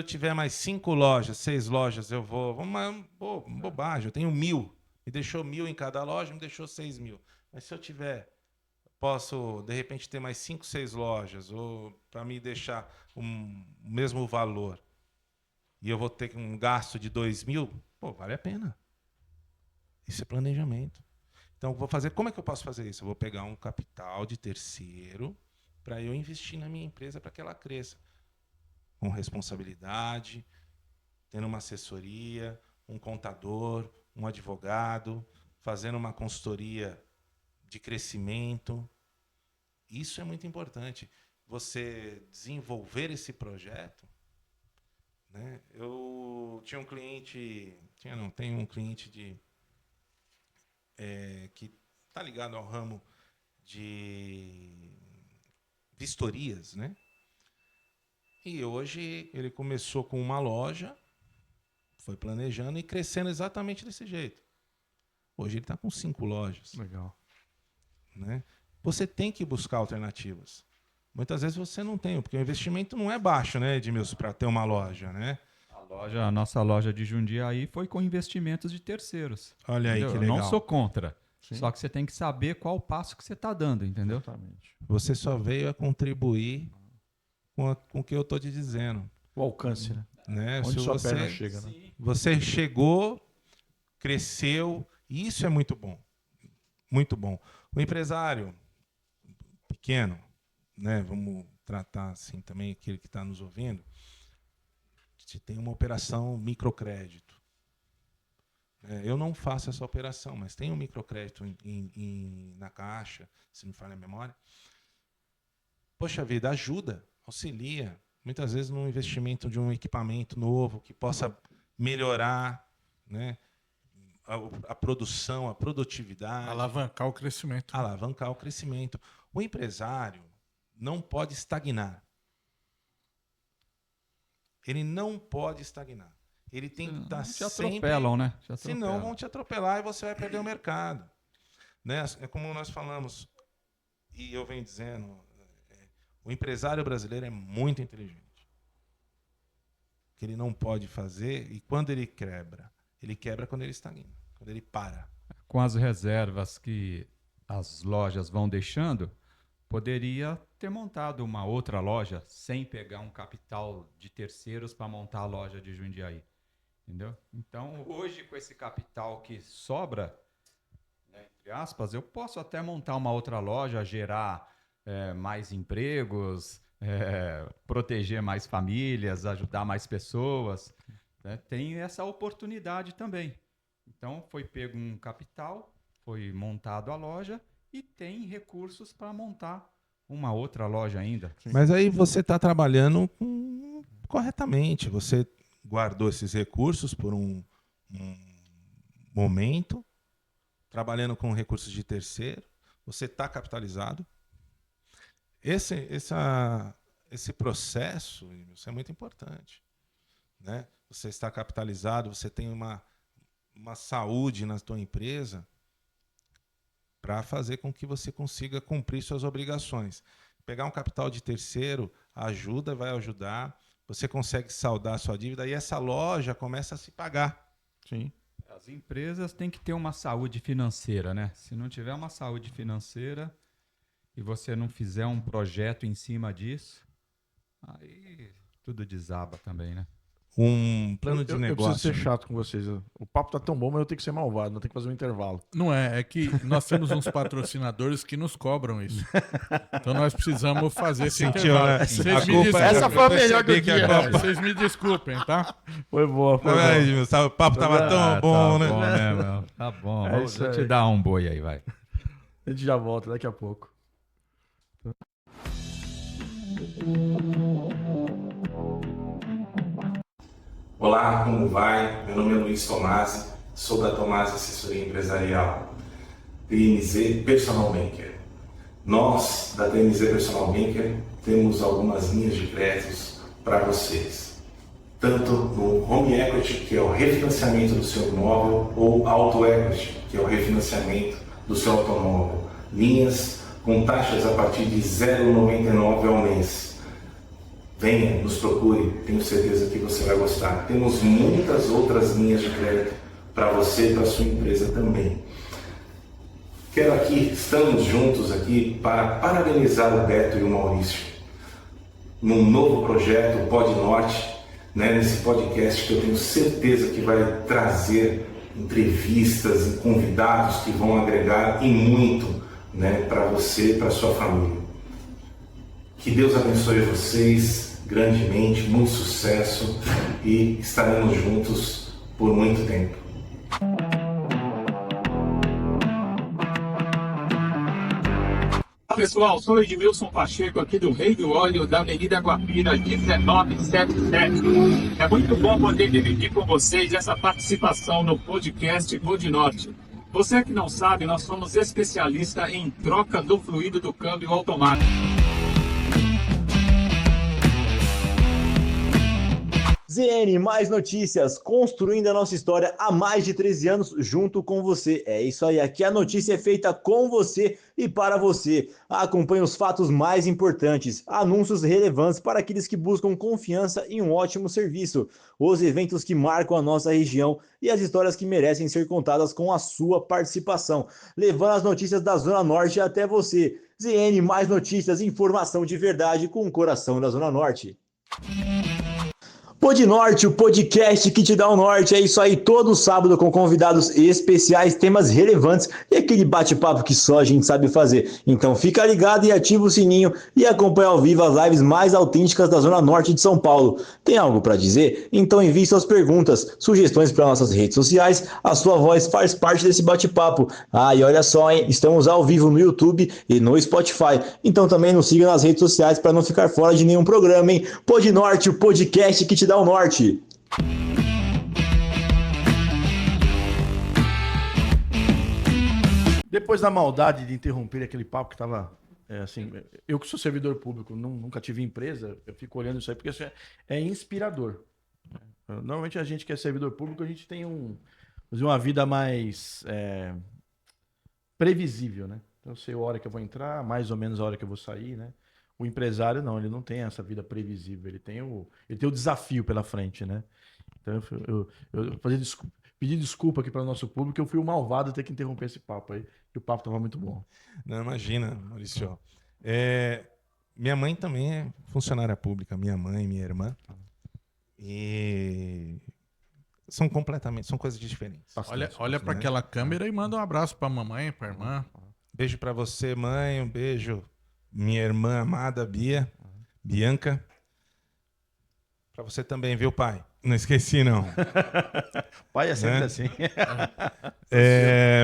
tiver mais 5 lojas, 6 lojas, eu vou. Bobagem, eu tenho 1.000. Me deixou 1.000 em cada loja, me deixou 6.000. Mas se eu posso, de repente, ter mais 5, 6 lojas, ou para me deixar o mesmo valor, e eu vou ter um gasto de 2.000, vale a pena. Isso é planejamento. Então, como é que eu posso fazer isso? Eu vou pegar um capital de terceiro para eu investir na minha empresa para que ela cresça. Com responsabilidade, tendo uma assessoria, um contador, um advogado, fazendo uma consultoria de crescimento. Isso é muito importante. Você desenvolver esse projeto. Né? Eu tinha um cliente, tenho um cliente que está ligado ao ramo de vistorias, né? E hoje ele começou com uma loja, foi planejando e crescendo exatamente desse jeito. Hoje ele está com 5 lojas. Legal. Né? você tem que buscar alternativas. Muitas vezes você não tem, porque o investimento não é baixo, né, Edmilson, para ter uma loja, né? A nossa loja de Jundiaí foi com investimentos de terceiros. Olha aí, Entendeu? que legal. Eu não sou contra. Sim. Só que você tem que saber qual o passo que você está dando, entendeu? Exatamente. Você só veio a contribuir com o que eu estou te dizendo. O alcance, né? Né? Onde Se sua você, perna chega, né? você chegou, cresceu, e isso é muito bom. Muito bom. O empresário pequeno, né? Vamos tratar assim também aquele que está nos ouvindo. Você tem uma operação microcrédito. Eu não faço essa operação, mas tem um microcrédito na Caixa, se não me falha a memória. Poxa vida, ajuda, auxilia. Muitas vezes no investimento de um equipamento novo que possa melhorar, né, a produção, a produtividade. Alavancar o crescimento. Alavancar o crescimento. O empresário não pode estagnar. Ele não pode estagnar. Ele tem que estar Te sempre... atropelam, né? Te Senão atropelam. vão te atropelar e você vai perder o mercado. Né? É como nós falamos, e eu venho dizendo, o empresário brasileiro é muito inteligente. O que ele não pode fazer, e quando ele quebra quando ele estagna, quando ele para. Com as reservas que as lojas vão deixando, poderia ter montado uma outra loja sem pegar um capital de terceiros para montar a loja de Jundiaí. Entendeu? Então, hoje, com esse capital que sobra, né, entre aspas, eu posso até montar uma outra loja, gerar mais empregos, proteger mais famílias, ajudar mais pessoas. Né? Tem essa oportunidade também. Então, foi pego um capital, foi montado a loja e tem recursos para montar uma outra loja ainda. Mas aí você está trabalhando corretamente. Você guardou esses recursos por um momento, trabalhando com recursos de terceiro. Você está capitalizado. Esse processo, isso é muito importante. Né? Você está capitalizado, você tem uma saúde na tua empresa para fazer com que você consiga cumprir suas obrigações. Pegar um capital de terceiro vai ajudar, você consegue saldar a sua dívida e essa loja começa a se pagar. Sim. As empresas têm que ter uma saúde financeira, né? Se não tiver uma saúde financeira e você não fizer um projeto em cima disso, aí tudo desaba também, né? Um plano de Eu negócio. preciso ser chato com vocês. O papo tá tão bom, mas eu tenho que ser malvado, não tenho que fazer um intervalo. Não é que nós temos uns patrocinadores que nos cobram isso. Então nós precisamos fazer esse Sentiu, intervalo. né? Vocês A me culpa desculpem. Essa foi a melhor que eu percebi que tinha. a Vocês me desculpem, tá? Foi boa, foi Não boa. é, Edmilson? O papo tava tão bom, né? Tá bom, né, meu? Tá bom. É Vamos isso aí. te dar um boi aí, vai. A gente já volta daqui a pouco. Olá, como vai? Meu nome é Luiz Tomasi, sou da Tomasi Assessoria Empresarial, TMZ Personal Banker. Nós, da TMZ Personal Banker, temos algumas linhas de créditos para vocês. Tanto no Home Equity, que é o refinanciamento do seu imóvel, ou Auto Equity, que é o refinanciamento do seu automóvel. Linhas com taxas a partir de 0,99 ao mês. Venha, nos procure, tenho certeza que você vai gostar. Temos muitas outras linhas de crédito para você e para sua empresa também. Estamos juntos aqui para parabenizar o Beto e o Maurício num novo projeto, o Pod Norte, né, nesse podcast que eu tenho certeza que vai trazer entrevistas e convidados que vão agregar e muito, né, para você e para sua família. Que Deus abençoe vocês grandemente, muito sucesso e estaremos juntos por muito tempo. Olá pessoal, sou o Edmilson Pacheco aqui do Rei do Óleo da Avenida Guapira 1977. É muito bom poder dividir com vocês essa participação no podcast Pod Norte. Você que não sabe, nós somos especialistas em troca do fluido do câmbio automático. ZN Mais Notícias, construindo a nossa história há mais de 13 anos junto com você. É isso aí, aqui a notícia é feita com você e para você. Acompanhe os fatos mais importantes, anúncios relevantes para aqueles que buscam confiança e um ótimo serviço, os eventos que marcam a nossa região e as histórias que merecem ser contadas com a sua participação, levando as notícias da Zona Norte até você. ZN Mais Notícias, informação de verdade com o coração da Zona Norte. Pod Norte, o podcast que te dá o norte. É isso aí, todo sábado com convidados especiais, temas relevantes e aquele bate-papo que só a gente sabe fazer. Então fica ligado e ativa o sininho e acompanha ao vivo as lives mais autênticas da Zona Norte de São Paulo. Tem algo para dizer? Então envie suas perguntas, sugestões para nossas redes sociais. A sua voz faz parte desse bate-papo. Ah, e olha só, hein? Estamos ao vivo no YouTube e no Spotify. Então também nos siga nas redes sociais para não ficar fora de nenhum programa, hein? Pod Norte, o podcast que te dá o norte. Depois da maldade de interromper aquele papo que tava, assim, eu que sou servidor público, nunca tive empresa, eu fico olhando isso aí porque isso é inspirador. Normalmente a gente que é servidor público, a gente tem uma vida mais previsível, né? Então eu sei a hora que eu vou entrar, mais ou menos a hora que eu vou sair, né? O empresário não, ele não tem essa vida previsível, ele tem o desafio pela frente, né? Então eu pedi desculpa aqui para o nosso público, eu fui o malvado ter que interromper esse papo aí, que o papo estava muito bom. Não, imagina, Maurício. Minha mãe também é funcionária pública, minha mãe, minha irmã. E são coisas diferentes. Olha para aquela câmera e manda um abraço para a mamãe, para a irmã. Beijo para você, mãe, um beijo minha irmã amada Bianca. Para você também, viu, pai? Não esqueci, não. Pai é sempre assim.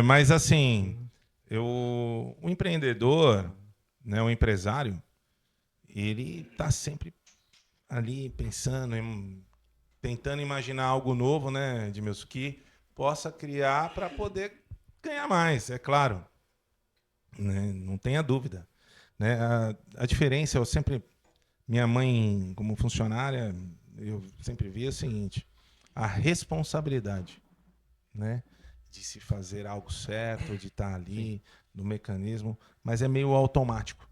Mas assim, o empreendedor, né, o empresário, ele está sempre ali pensando, tentando imaginar algo novo, né, Edmilson, que possa criar para poder ganhar mais, é claro. Né, não tenha dúvida. Né, a diferença, minha mãe, como funcionária, eu sempre vi o seguinte: a responsabilidade, né, de se fazer algo certo, de estar ali no mecanismo, mas é meio automático,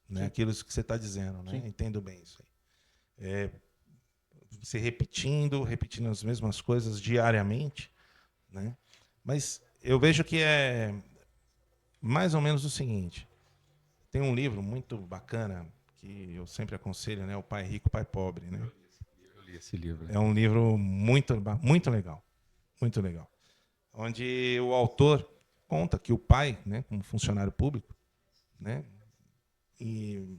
né, aquilo que você está dizendo, né? Entendo bem isso aí. Você repetindo as mesmas coisas diariamente, né? Mas eu vejo que é mais ou menos o seguinte: tem um livro muito bacana que eu sempre aconselho, né? O Pai Rico, Pai Pobre, né? Eu li esse livro. É um livro muito legal, muito legal, onde o autor conta que o pai, né, como funcionário público, né, e o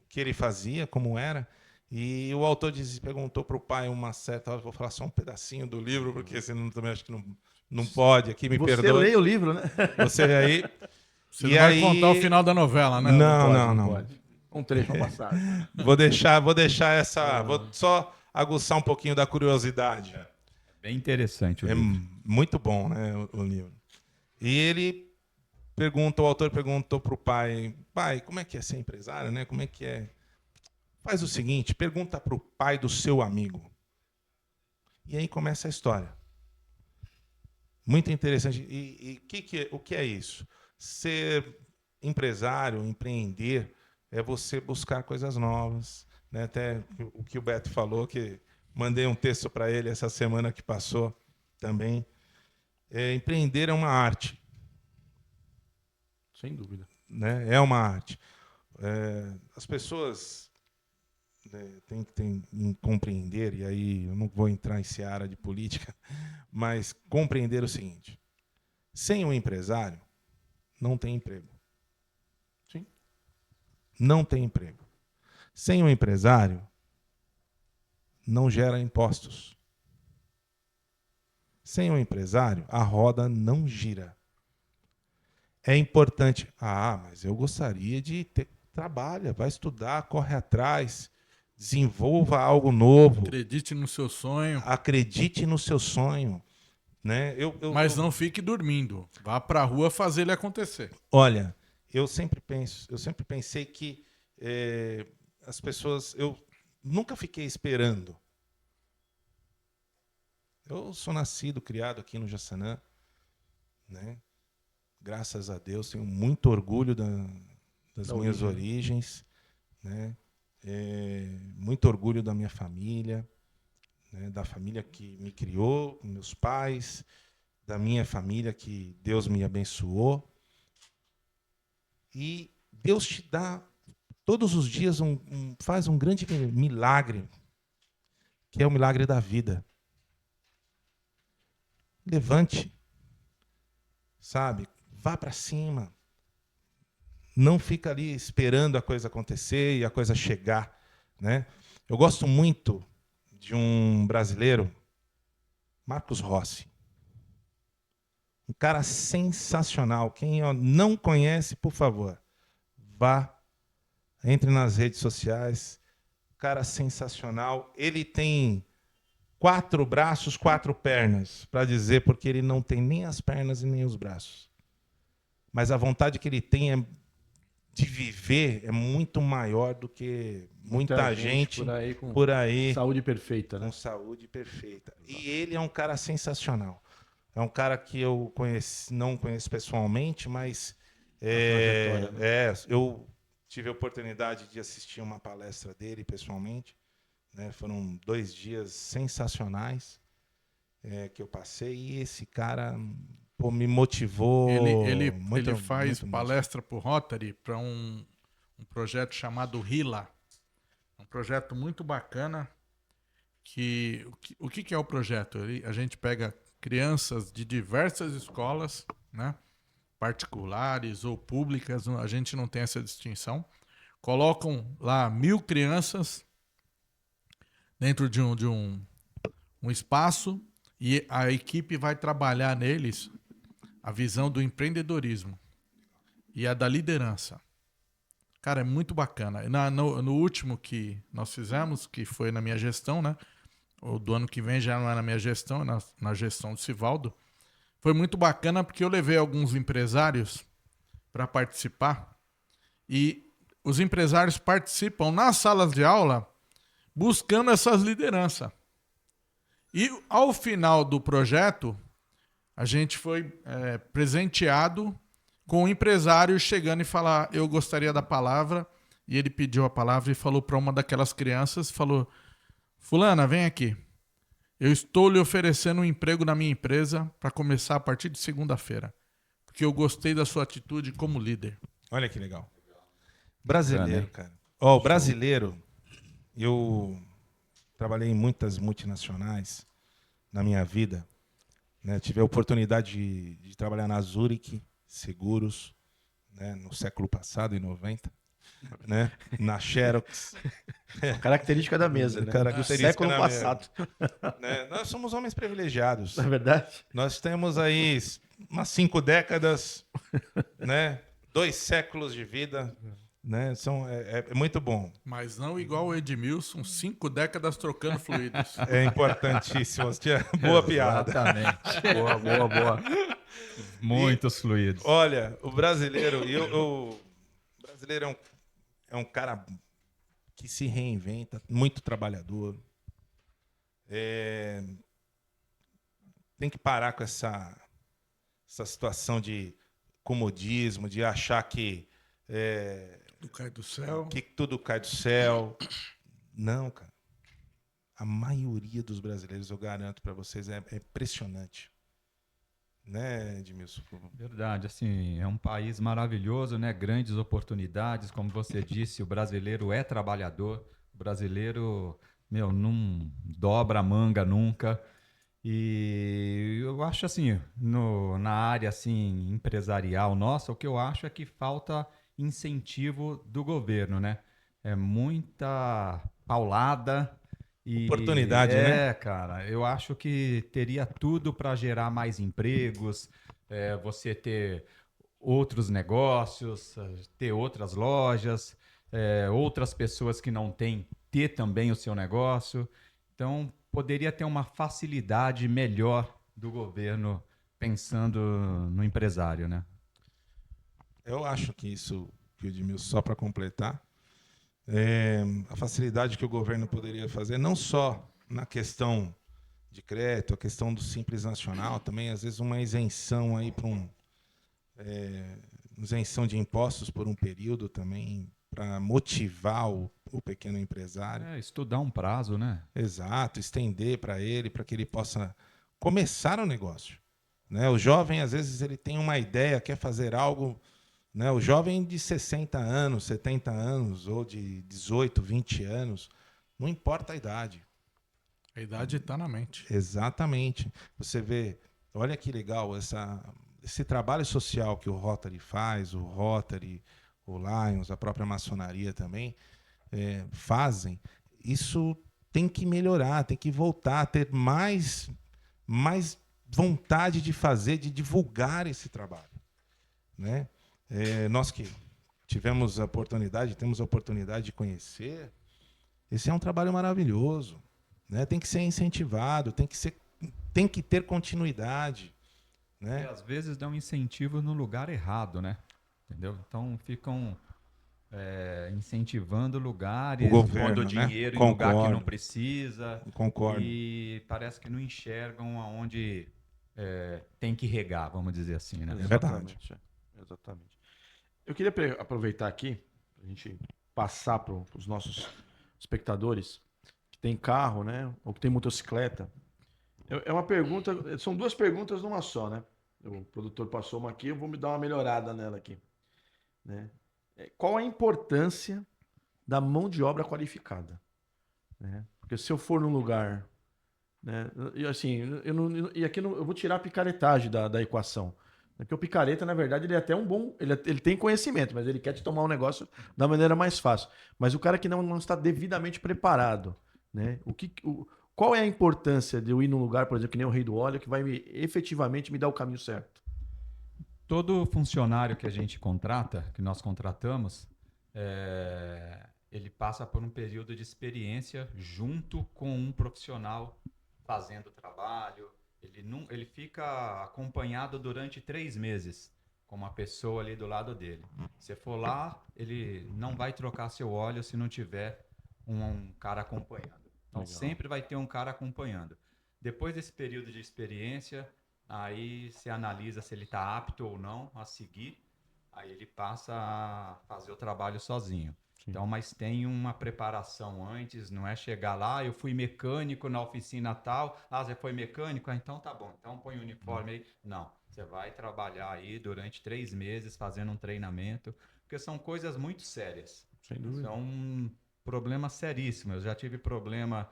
que ele fazia, como era, e o autor perguntou para o pai uma certa hora, vou falar só um pedacinho do livro, porque senão também acho que não pode, aqui me perdoe. Você lê o livro, né? Você aí... Você não vai contar o final da novela, né? Não. Pode. Um trecho passado. Vou deixar essa... Vou só aguçar um pouquinho da curiosidade. Bem interessante o É livro. muito bom, né, o livro. E o autor perguntou para o pai, como é que é ser empresário, né? Como é que é? Faz o seguinte, pergunta para o pai do seu amigo. E aí começa a história. Muito interessante. E o que é isso? Ser empresário, empreender, é você buscar coisas novas, né? Até o que o Beto falou, que mandei um texto para ele essa semana que passou também. Empreender é uma arte. Sem dúvida. Né? É uma arte. As pessoas têm que compreender, e aí eu não vou entrar em seara de política, mas compreender o seguinte: sem um empresário, não tem emprego. Sim. Não tem emprego. Sem um empresário, não gera impostos. Sem um empresário, a roda não gira. É importante. Mas eu gostaria de ter. Trabalha, vai estudar, corre atrás, desenvolva algo novo. Acredite no seu sonho. Acredite no seu sonho. Né? Mas não fique dormindo. Vá para a rua fazer ele acontecer. Olha, eu sempre pensei que as pessoas... Eu nunca fiquei esperando Eu sou nascido, criado aqui no Jaçanã, né? Graças a Deus, tenho muito orgulho das minhas origens, né? Muito orgulho da minha família, né? Da família que me criou, meus pais, da minha família que Deus me abençoou. E Deus te dá todos os dias faz um grande milagre, que é o milagre da vida. Levante, sabe? Vá para cima. Não fica ali esperando a coisa acontecer e a coisa chegar, né? Eu gosto muito de um brasileiro, Marcos Rossi. Um cara sensacional. Quem não conhece, por favor, vá, entre nas redes sociais. Cara sensacional. Ele tem 4 braços, 4 pernas, para dizer, porque ele não tem nem as pernas e nem os braços. Mas a vontade que ele tem de viver é muito maior do que muita gente por aí saúde perfeita, né? com saúde perfeita. E ele é um cara sensacional. É um cara que eu não conheço pessoalmente, mas eu tive a oportunidade de assistir uma palestra dele pessoalmente, né? Foram 2 dias sensacionais que eu passei, e esse cara me motivou. Ele muito, faz muito palestra para o Rotary, para um projeto chamado RILA. Um projeto muito bacana. O que é o projeto? A gente pega crianças de diversas escolas, né, particulares ou públicas, a gente não tem essa distinção. Colocam lá 1.000 crianças dentro de um espaço, e a equipe vai trabalhar neles a visão do empreendedorismo e a da liderança. Cara, é muito bacana. No último que nós fizemos, que foi na minha gestão, né? O do ano que vem já não é na minha gestão, é na gestão do Sivaldo. Foi muito bacana porque eu levei alguns empresários para participar, e os empresários participam nas salas de aula buscando essas lideranças. E ao final do projeto, a gente foi presenteado com um empresário chegando e falar: eu gostaria da palavra. E ele pediu a palavra e falou para uma daquelas crianças, falou: fulana, vem aqui. Eu estou lhe oferecendo um emprego na minha empresa para começar a partir de segunda-feira, porque eu gostei da sua atitude como líder. Olha que legal. Brasileiro, cara. O brasileiro, eu trabalhei em muitas multinacionais na minha vida, né? Tive a oportunidade de trabalhar na Zurich Seguros, né? No século passado, em 90, né? Na Xerox. Característica da mesa, né? Característica Do século da passado. Né? Nós somos homens privilegiados. Não é verdade? Nós temos aí umas 5 décadas, né? 2 séculos de vida, né? É muito bom. Mas não igual o Edmilson, 5 décadas trocando fluidos. É importantíssimo. Boa piada. Exatamente. Boa. Muitos fluidos. Olha, o brasileiro, o brasileiro é um cara que se reinventa, muito trabalhador. Tem que parar com essa situação de comodismo, de achar que Do cai do céu. que tudo cai do céu. Não, cara. A maioria dos brasileiros, eu garanto para vocês, é impressionante. Né, Edmilson? Verdade, assim, é um país maravilhoso, né? Grandes oportunidades, como você disse, o brasileiro é trabalhador, o brasileiro, não dobra a manga nunca. E eu acho assim, na área assim empresarial nossa, o que eu acho é que falta incentivo do governo, né? É muita paulada. Oportunidade, né? Cara, eu acho que teria tudo para gerar mais empregos, você ter outros negócios, ter outras lojas, outras pessoas que não têm, ter também o seu negócio. Então, poderia ter uma facilidade melhor do governo pensando no empresário, né? Eu acho que isso, que o Edmilson, só para completar, a facilidade que o governo poderia fazer, não só na questão de crédito, a questão do Simples Nacional também, às vezes uma isenção aí para isenção de impostos por um período também, para motivar o pequeno empresário. Estudar um prazo, né? Exato, estender para ele, para que ele possa começar o negócio. Né? O jovem, às vezes, ele tem uma ideia, quer fazer algo. Né? O jovem de 60 anos, 70 anos, ou de 18, 20 anos, não importa a idade. A idade está na mente. Exatamente. Você vê, olha que legal esse trabalho social que o Rotary faz, o Rotary, o Lions, a própria maçonaria também fazem. Isso tem que melhorar, tem que voltar a ter mais vontade de fazer, de divulgar esse trabalho. Né? Nós que temos a oportunidade de conhecer, esse é um trabalho maravilhoso. Né? Tem que ser incentivado, tem que ter continuidade. Né? E às vezes dão incentivo no lugar errado, né? Entendeu? Então ficam incentivando lugares, O governo, pondo né? dinheiro em Concordo. lugar que não precisa. Concordo. E parece que não enxergam aonde tem que regar, vamos dizer assim, né? É verdade. Exatamente. Eu queria aproveitar aqui, para a gente passar para os nossos espectadores que tem carro, né? Ou que tem motocicleta. É uma pergunta, são duas perguntas numa só, né? O produtor passou uma aqui, eu vou me dar uma melhorada nela aqui. Né? Qual a importância da mão de obra qualificada? Né? Porque se eu for num lugar, né? E assim, eu vou tirar a picaretagem da equação. Porque o picareta, na verdade, ele é até um bom. Ele tem conhecimento, mas ele quer te tomar um negócio da maneira mais fácil. Mas o cara que não está devidamente preparado, né? Qual é a importância de eu ir num lugar, por exemplo, que nem o Rei do Óleo, que vai efetivamente me dar o caminho certo? Todo funcionário que a gente contrata, que nós contratamos, ele passa por um período de experiência junto com um profissional fazendo o trabalho. Ele fica acompanhado durante 3 meses com uma pessoa ali do lado dele. Se for lá, ele não vai trocar seu óleo se não tiver um cara acompanhando. Então sempre vai ter um cara acompanhando. Depois desse período de experiência, aí se analisa se ele está apto ou não a seguir, aí ele passa a fazer o trabalho sozinho. Sim. Então, mas tem uma preparação antes, não é chegar lá, eu fui mecânico na oficina tal, você foi mecânico? Então tá bom, então põe o uniforme aí. Não, você vai trabalhar aí durante 3 meses fazendo um treinamento, porque são coisas muito sérias. Sem dúvida. São problemas seríssimos. Eu já tive problema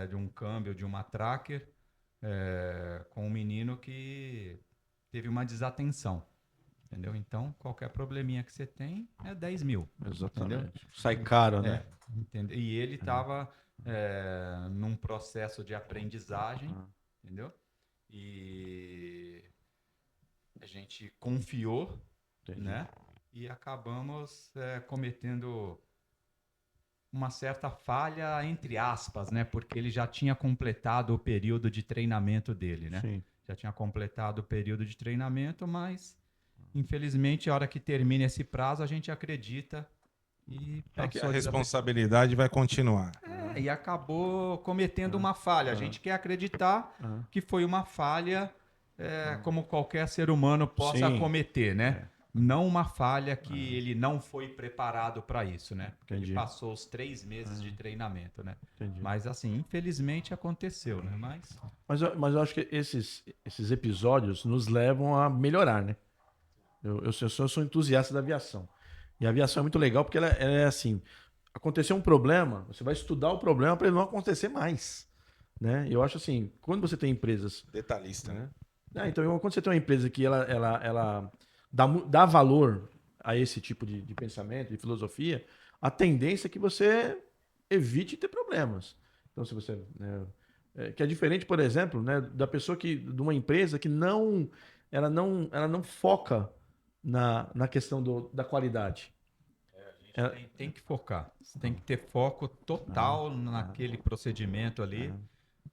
de um câmbio de uma tracker com um menino que teve uma desatenção. Entendeu? Então, qualquer probleminha que você tem é 10 mil. Exatamente. Entendeu? Sai caro, né? E ele estava num processo de aprendizagem, entendeu? E a gente confiou, né? E acabamos cometendo uma certa falha, entre aspas, né? Porque ele já tinha completado o período de treinamento dele, né? Sim. Já tinha completado o período de treinamento, mas infelizmente, a hora que termina esse prazo, a gente acredita e que a responsabilidade vai continuar. E acabou cometendo uma falha. A gente quer acreditar que foi uma falha como qualquer ser humano possa cometer, né? Não uma falha que ele não foi preparado para isso, né? Porque ele passou os 3 meses de treinamento, né? Entendi. Mas assim, infelizmente aconteceu, né? Mas eu acho que esses episódios nos levam a melhorar, né? Eu sou entusiasta da aviação. E a aviação é muito legal porque ela é assim, aconteceu um problema, você vai estudar o problema para ele não acontecer mais. Né? Eu acho assim, quando você tem empresas... Detalhista, né? Então, quando você tem uma empresa que ela dá valor a esse tipo de pensamento, de filosofia, a tendência é que você evite ter problemas. Então, se você... que é diferente, por exemplo, né, da pessoa de uma empresa que ela não foca na questão da qualidade. A gente tem que focar. Você tem que ter foco total naquele procedimento ali,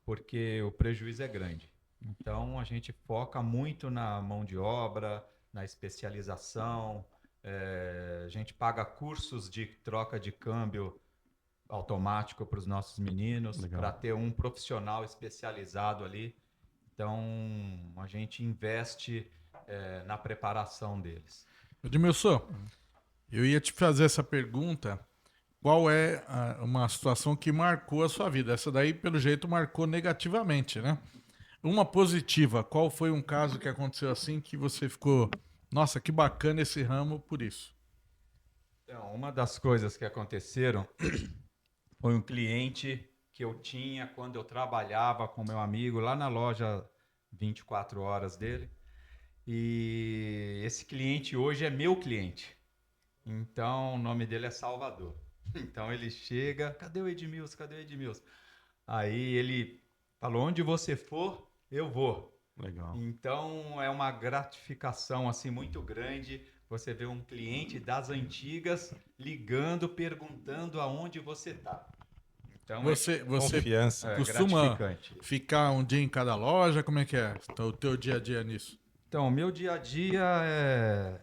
porque o prejuízo é grande. Então, a gente foca muito na mão de obra, na especialização. A gente paga cursos de troca de câmbio automático para os nossos meninos, Legal. para ter um profissional especializado ali. Então, a gente investe na preparação deles. Edmilson, eu ia te fazer essa pergunta. Qual é uma situação que marcou a sua vida? Essa daí, pelo jeito, marcou negativamente, né? Uma positiva, qual foi um caso que aconteceu assim que você ficou, nossa, que bacana esse ramo por isso? Então, uma das coisas que aconteceram foi um cliente que eu tinha quando eu trabalhava com meu amigo lá na loja 24 horas dele. E esse cliente hoje é meu cliente. Então, o nome dele é Salvador. Então, ele chega, cadê o Edmilson? Cadê o Edmilson? Aí ele falou, onde você for, eu vou. Legal. Então, é uma gratificação assim muito grande você ver um cliente das antigas ligando, perguntando aonde você está. Então, Você Confiança. costuma gratificante. ficar um dia em cada loja? Como é que é o teu dia a dia nisso? Então, o meu dia a dia é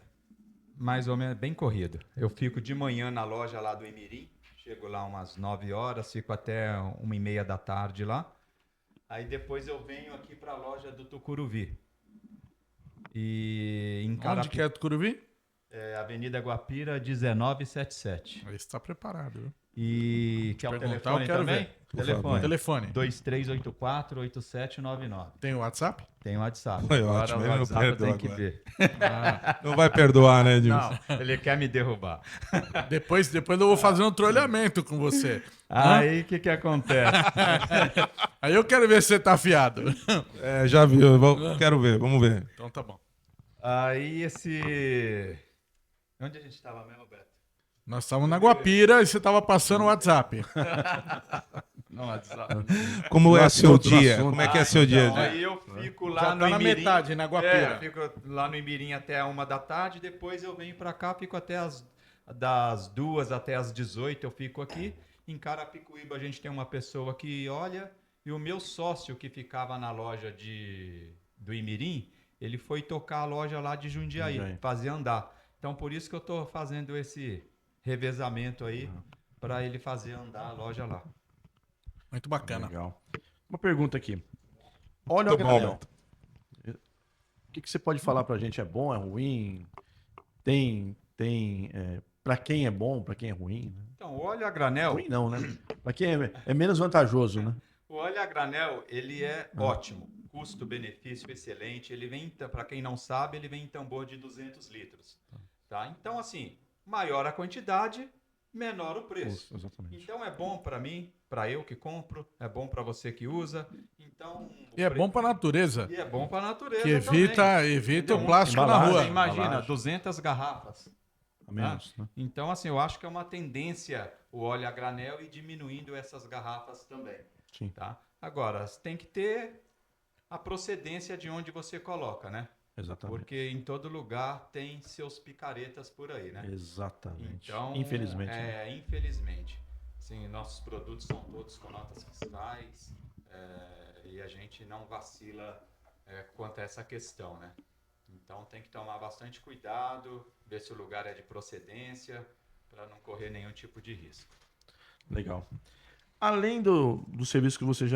mais ou menos bem corrido. Eu fico de manhã na loja lá do Imirim, chego lá umas 9 horas, fico até 1h30 da tarde lá. Aí depois eu venho aqui para a loja do Tucuruvi. E em Onde que é Tucuruvi? Avenida Guapira 1977. Aí você está preparado, viu? E quer o perguntar, telefone eu quero também? ver. Telefone. Telefone. 2384-8799. Tem o WhatsApp? Tem o WhatsApp. Foi Agora ótimo, o ele não WhatsApp eu perdoa tenho que agora. ver. Não vai perdoar, né, Edmilson? Não, ele quer me derrubar. Depois eu vou fazer um trolhamento com você. Aí o que acontece? Aí eu quero ver se você tá afiado. É, já viu, quero ver, vamos ver. Então tá bom. Aí esse... Onde a gente estava mesmo, Beto? Nós estávamos na Guapira e você estava passando o WhatsApp. Não, WhatsApp. Como é seu assunto, no dia? assunto. Como é que é seu dia? Então, aí eu fico lá Já tá no na Imirim. metade, na Guapira. Fico lá no Imirim até 1h da tarde, depois eu venho pra cá, fico até das 2 até as 18, eu fico aqui. Em Carapicuíba a gente tem uma pessoa que olha, e o meu sócio que ficava na loja do Imirim, ele foi tocar a loja lá de Jundiaí, fazer andar. Então por isso que eu tô fazendo esse revezamento aí, para ele fazer andar a loja lá. Muito bacana. Legal. Uma pergunta aqui. Óleo a Muito bom, granel. O que você pode falar pra gente? É bom, é ruim? Tem para quem é bom, pra quem é ruim? Né? Então, o óleo a granel... Ruim não, né? Pra quem é menos vantajoso, né? O óleo a granel, ele é ótimo. Custo-benefício excelente. Ele vem, para quem não sabe, ele vem em tambor de 200 litros. Tá? Então, assim, maior a quantidade, menor o preço. Exatamente. Então, é bom para mim, para eu que compro, é bom para você que usa. Então, E é bom pra natureza. E é bom para a natureza Que evita Entendeu? o plástico na Embalagem, rua. Você imagina, embalagem. 200 garrafas. A menos, né? Então, assim, eu acho que é uma tendência o óleo a granel e diminuindo essas garrafas também. Sim. Tá? Agora, você tem que ter a procedência de onde você coloca, né? Exatamente. Porque em todo lugar tem seus picaretas por aí, né? Exatamente. Então, Infelizmente. Né? Infelizmente. Sim, nossos produtos são todos com notas fiscais e a gente não vacila quanto a essa questão, né? Então tem que tomar bastante cuidado, ver se o lugar é de procedência, para não correr nenhum tipo de risco. Legal. Além do serviço que você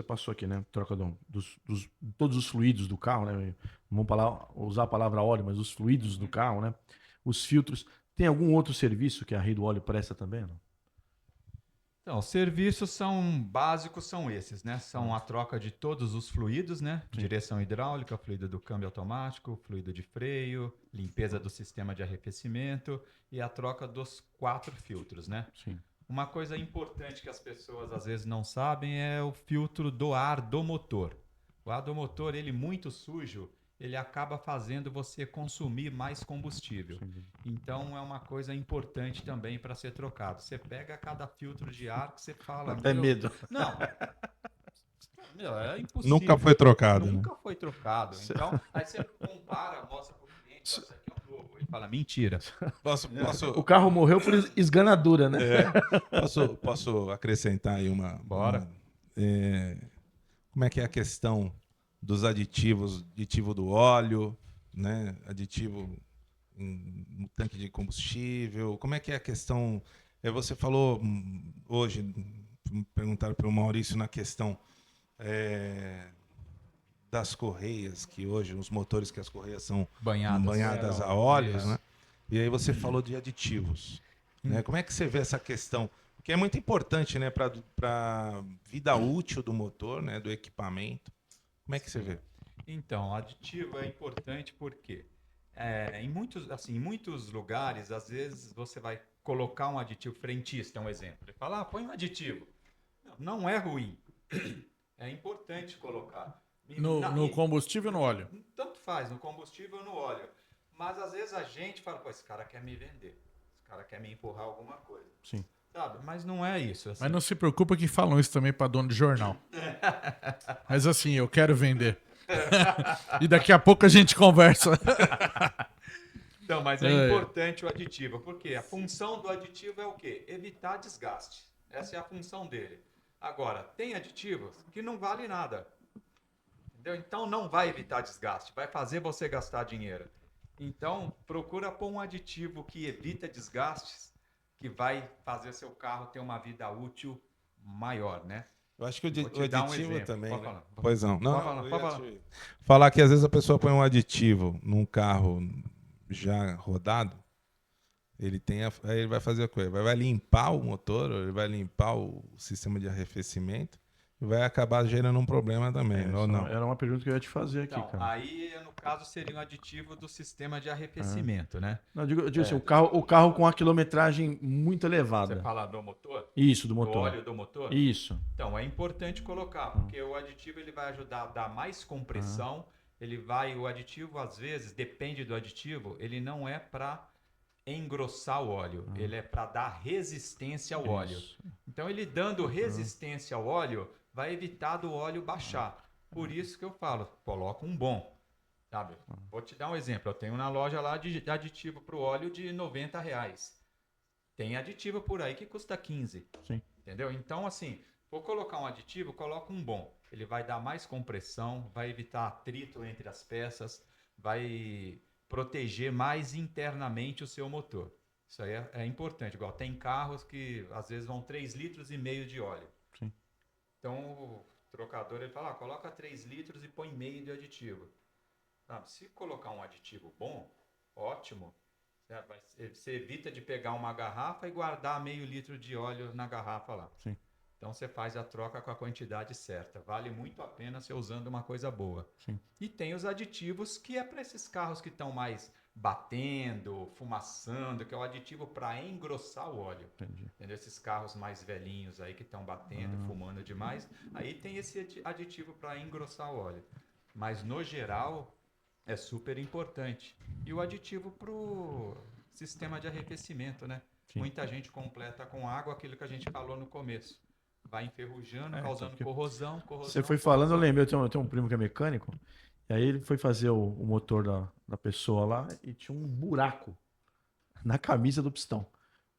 passou aqui, né? Troca todos os fluidos do carro, né? Vamos usar a palavra óleo, mas os fluidos do carro, né? Os filtros. Tem algum outro serviço que a Rei do Óleo presta também? Não? Então, os serviços básicos são esses, né? São a troca de todos os fluidos, né? Direção hidráulica, fluido do câmbio automático, fluido de freio, limpeza do sistema de arrefecimento e a troca dos 4 filtros, né? Sim. Uma coisa importante que as pessoas às vezes não sabem é o filtro do ar do motor. O ar do motor, ele muito sujo, ele acaba fazendo você consumir mais combustível. Então é uma coisa importante também para ser trocado. Você pega cada filtro de ar que você fala... Até medo. Não. É impossível. Nunca foi trocado. Nunca foi trocado. Então, aí você compara, mostra para o cliente, isso aqui é um novo. Ele fala, mentira. O carro morreu por esganadura, né? Posso acrescentar aí uma... Bora. Como é que é a questão dos aditivos, aditivo do óleo, né? Aditivo no tanque de combustível, como é que é a questão Você falou hoje, me perguntaram para o Maurício na questão das correias, que hoje os motores que as correias são banhadas a óleos, né? E aí você falou de aditivos. Né? Como é que você vê essa questão? Porque é muito importante, né, para a vida útil do motor, né, do equipamento. Como é que você vê? Então, aditivo é importante porque em muitos lugares, às vezes, você vai colocar um aditivo frentista, um exemplo. Ele fala, põe um aditivo. Não é ruim. É importante colocar. No combustível ou no óleo? Tanto faz, no combustível ou no óleo. Mas às vezes a gente fala, esse cara quer me vender. Esse cara quer me empurrar alguma coisa. Sim. Sabe? Mas não é isso. Assim. Mas não se preocupa que falam isso também para dono de jornal. Mas assim, eu quero vender. E daqui a pouco a gente conversa. Não, mas é importante o aditivo. Porque a função do aditivo é o quê? Evitar desgaste. Essa é a função dele. Agora, tem aditivos que não valem nada. Entendeu? Então não vai evitar desgaste, vai fazer você gastar dinheiro. Então procura pôr um aditivo que evita desgastes, que vai fazer seu carro ter uma vida útil maior, né? Eu acho que o Vou te aditivo dar um exemplo. também. Pode Né? falar. Pois não. Não, Pode falar. Falar que às vezes a pessoa põe um aditivo num carro já rodado, aí ele vai fazer a coisa, vai limpar o motor, ele vai limpar o sistema de arrefecimento e vai acabar gerando um problema também, ou não? Era uma pergunta que eu ia te fazer aqui, Então, cara. aí, no caso, seria um aditivo do sistema de arrefecimento, né? Não, eu digo assim, o carro com a quilometragem muito elevada. Você fala do motor? Isso, do Do motor. óleo do motor? Isso. Então, é importante colocar, porque o aditivo ele vai ajudar a dar mais compressão. O aditivo, às vezes, depende do aditivo, ele não é para engrossar o óleo, ele é para dar resistência ao óleo. Então, ele dando resistência ao óleo, vai evitar do óleo baixar. Por isso que eu falo, coloca um bom. Sabe? Vou te dar um exemplo. Eu tenho na loja lá de aditivo para o óleo de R$90. Tem aditivo por aí que custa 15. Sim. Entendeu? Então, assim, vou colocar um aditivo, coloca um bom. Ele vai dar mais compressão, vai evitar atrito entre as peças, vai proteger mais internamente o seu motor. Isso aí é importante. Igual tem carros que às vezes vão 3,5 litros de óleo. Sim. Então o trocador ele fala, coloca 3 litros e põe meio de aditivo. Se colocar um aditivo bom, ótimo. Você evita de pegar uma garrafa e guardar meio litro de óleo na garrafa lá. Sim. Então você faz a troca com a quantidade certa. Vale muito a pena você usando uma coisa boa. Sim. E tem os aditivos que é para esses carros que estão mais batendo, fumaçando, que é o aditivo para engrossar o óleo. Entendi. Entendeu? Esses carros mais velhinhos aí que estão batendo, fumando demais, aí tem esse aditivo para engrossar o óleo. Mas no geral é super importante. E o aditivo para o sistema de arrefecimento, né? Sim. Muita gente completa com água aquilo que a gente falou no começo. Vai enferrujando, causando porque corrosão. Você foi falando, eu lembrei, eu tenho um primo que é mecânico, e aí ele foi fazer o motor da pessoa lá e tinha um buraco na camisa do pistão,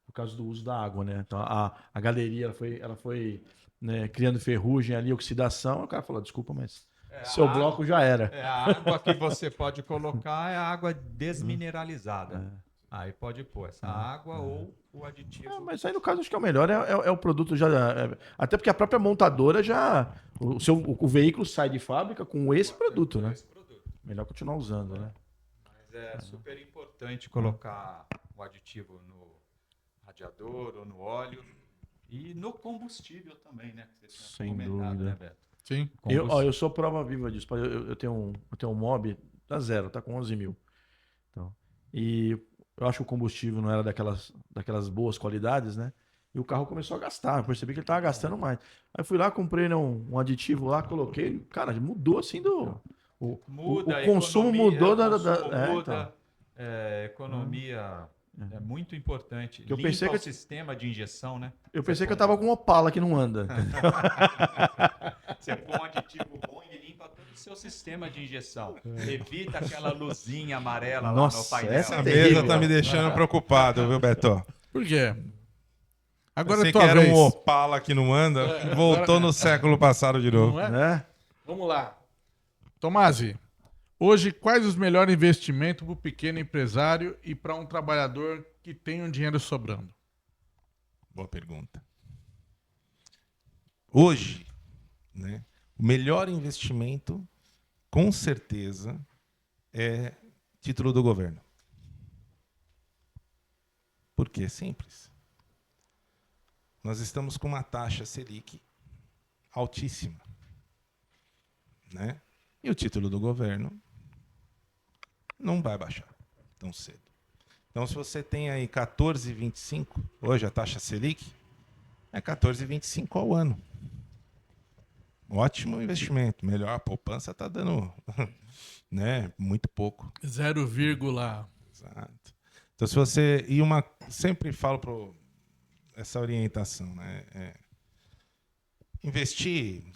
por causa do uso da água, né? Então a galeria ela foi né, criando ferrugem ali, oxidação, o cara falou, desculpa, mas seu bloco já era. A água que você pode colocar é a água desmineralizada. Aí pode pôr essa água ou o aditivo. Mas aí no caso acho que é o melhor, é o produto já. Até porque a própria montadora já. O veículo sai de fábrica com esse produto, né? Esse produto. Melhor continuar usando, né? Mas é super importante colocar o aditivo no radiador ou no óleo e no combustível também, né? Que você tinha Sem comentado, dúvida. né, Beto? Sim. Eu sou prova viva disso. Eu tenho um mob, tá zero, tá com 11 mil. Então, e eu acho que o combustível não era daquelas boas qualidades, né? E o carro começou a gastar. Eu percebi que ele tava gastando mais. Aí fui lá, comprei né, um aditivo lá, coloquei. Cara, mudou assim o consumo mudou muda, economia é muito importante. Eu pensei Limpa que o sistema de injeção, né? Eu pensei que eu tava com uma Opala que não anda. Você põe um aditivo bom e limpa todo o seu sistema de injeção. Evita aquela luzinha amarela Nossa, lá no painel. essa A é mesa terrível. tá me deixando preocupado, viu, Beto? Por quê? Agora Você é que tua era vez. um Opala que não anda, voltou no século passado de novo. Não é? Né? Vamos lá. Tomasi, hoje quais os melhores investimentos para o pequeno empresário e para um trabalhador que tem um dinheiro sobrando? Boa pergunta. Hoje, né, o melhor investimento, com certeza, é título do governo. Por quê? Simples. Nós estamos com uma taxa Selic altíssima, né? E o título do governo não vai baixar tão cedo. Então, se você tem aí 14,25, hoje a taxa Selic é 14,25 ao ano. Ótimo investimento. Melhor, a poupança está dando né, muito pouco. 0, Exato. Então, se você. Sempre falo essa orientação, né? Investir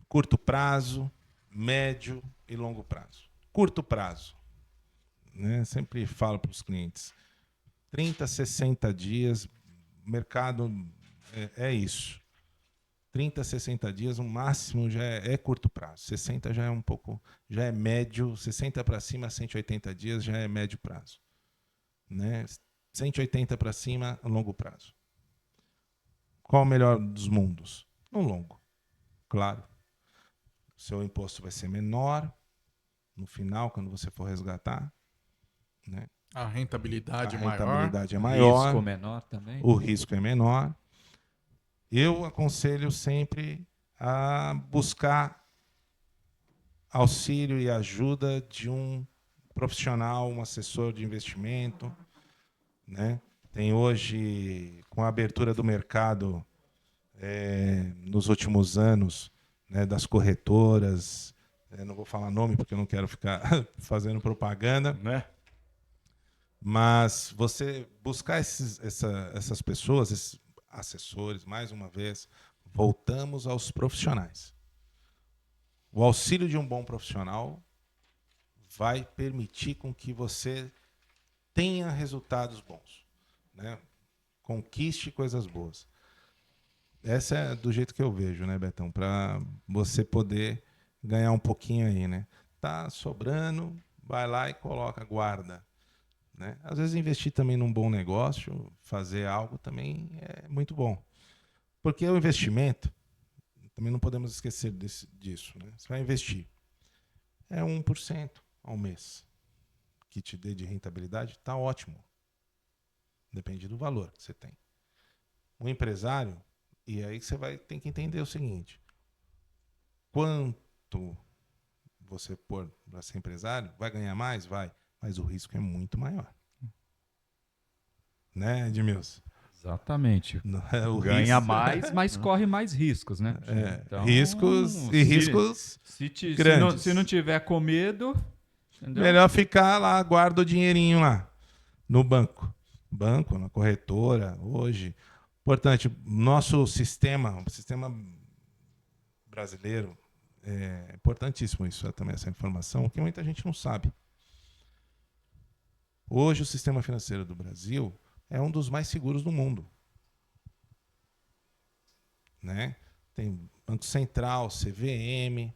curto prazo, médio e longo prazo. Curto prazo, né? Sempre falo para os clientes: 30, 60 dias, mercado é isso. 30, 60 dias, o máximo já é curto prazo. 60 já é um pouco, já é médio. 60 para cima, 180 dias já é médio prazo, né? 180 para cima, longo prazo. Qual o melhor dos mundos? No longo, claro. O seu imposto vai ser menor no final, quando você for resgatar, né? A rentabilidade A maior. rentabilidade é maior. Risco menor também. O risco é menor. Eu aconselho sempre a buscar auxílio e ajuda de um profissional, um assessor de investimento, né? Tem hoje, com a abertura do mercado nos últimos anos, né, das corretoras, não vou falar nome porque eu não quero ficar fazendo propaganda, Né? mas você buscar essas pessoas, esses assessores, mais uma vez, voltamos aos profissionais. O auxílio de um bom profissional vai permitir com que você tenha resultados bons, né? Conquiste coisas boas. Essa é do jeito que eu vejo, né, Betão? Para você poder ganhar um pouquinho aí, né? Tá sobrando, vai lá e coloca, guarda, né? Às vezes investir também num bom negócio, fazer algo também é muito bom. Porque o investimento, também não podemos esquecer disso, né? Você vai investir, é 1% ao mês que te dê de rentabilidade, está ótimo. Depende do valor que você tem. O empresário, e aí você vai ter que entender o seguinte: quanto você pôr para ser empresário, vai ganhar mais? Vai, mas o risco é muito maior. Né, Edmilson? Exatamente. O Ganha risco- mais, mas corre mais riscos, né? Então, riscos e riscos grandes. Se não tiver com medo, entendeu? Melhor ficar lá, guarda o dinheirinho lá no banco. Banco, na corretora, hoje. Importante, nosso sistema, o sistema brasileiro, é importantíssimo isso também, essa informação, que muita gente não sabe. Hoje o sistema financeiro do Brasil é um dos mais seguros do mundo. Né? Tem Banco Central, CVM,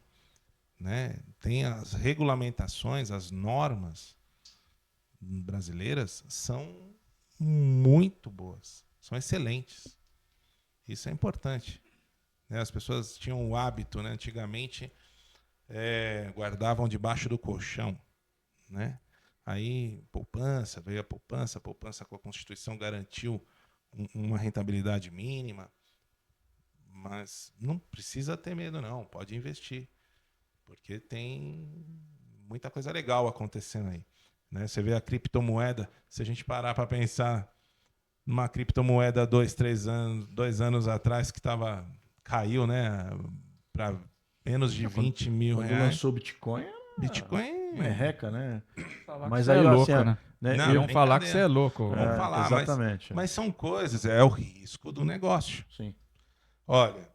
né? Tem as regulamentações, as normas brasileiras são muito boas, são excelentes. Isso é importante. Né? As pessoas tinham o hábito, né? Antigamente, guardavam debaixo do colchão, né? Aí, poupança, veio a poupança com a Constituição garantiu uma rentabilidade mínima, mas não precisa ter medo, não, pode investir, porque tem muita coisa legal acontecendo aí. Né? Você vê a criptomoeda, se a gente parar para pensar numa criptomoeda 2 anos atrás que caiu, né, para menos de 20 mil Quando reais. lançou o Bitcoin, Bitcoin merreca, né? Falar Mas que aí você é louco, assim, né? Não, Iam falar que brincadeira. você é louco. Vamos falar, exatamente. mas são coisas, é o risco do negócio. Sim. Olha,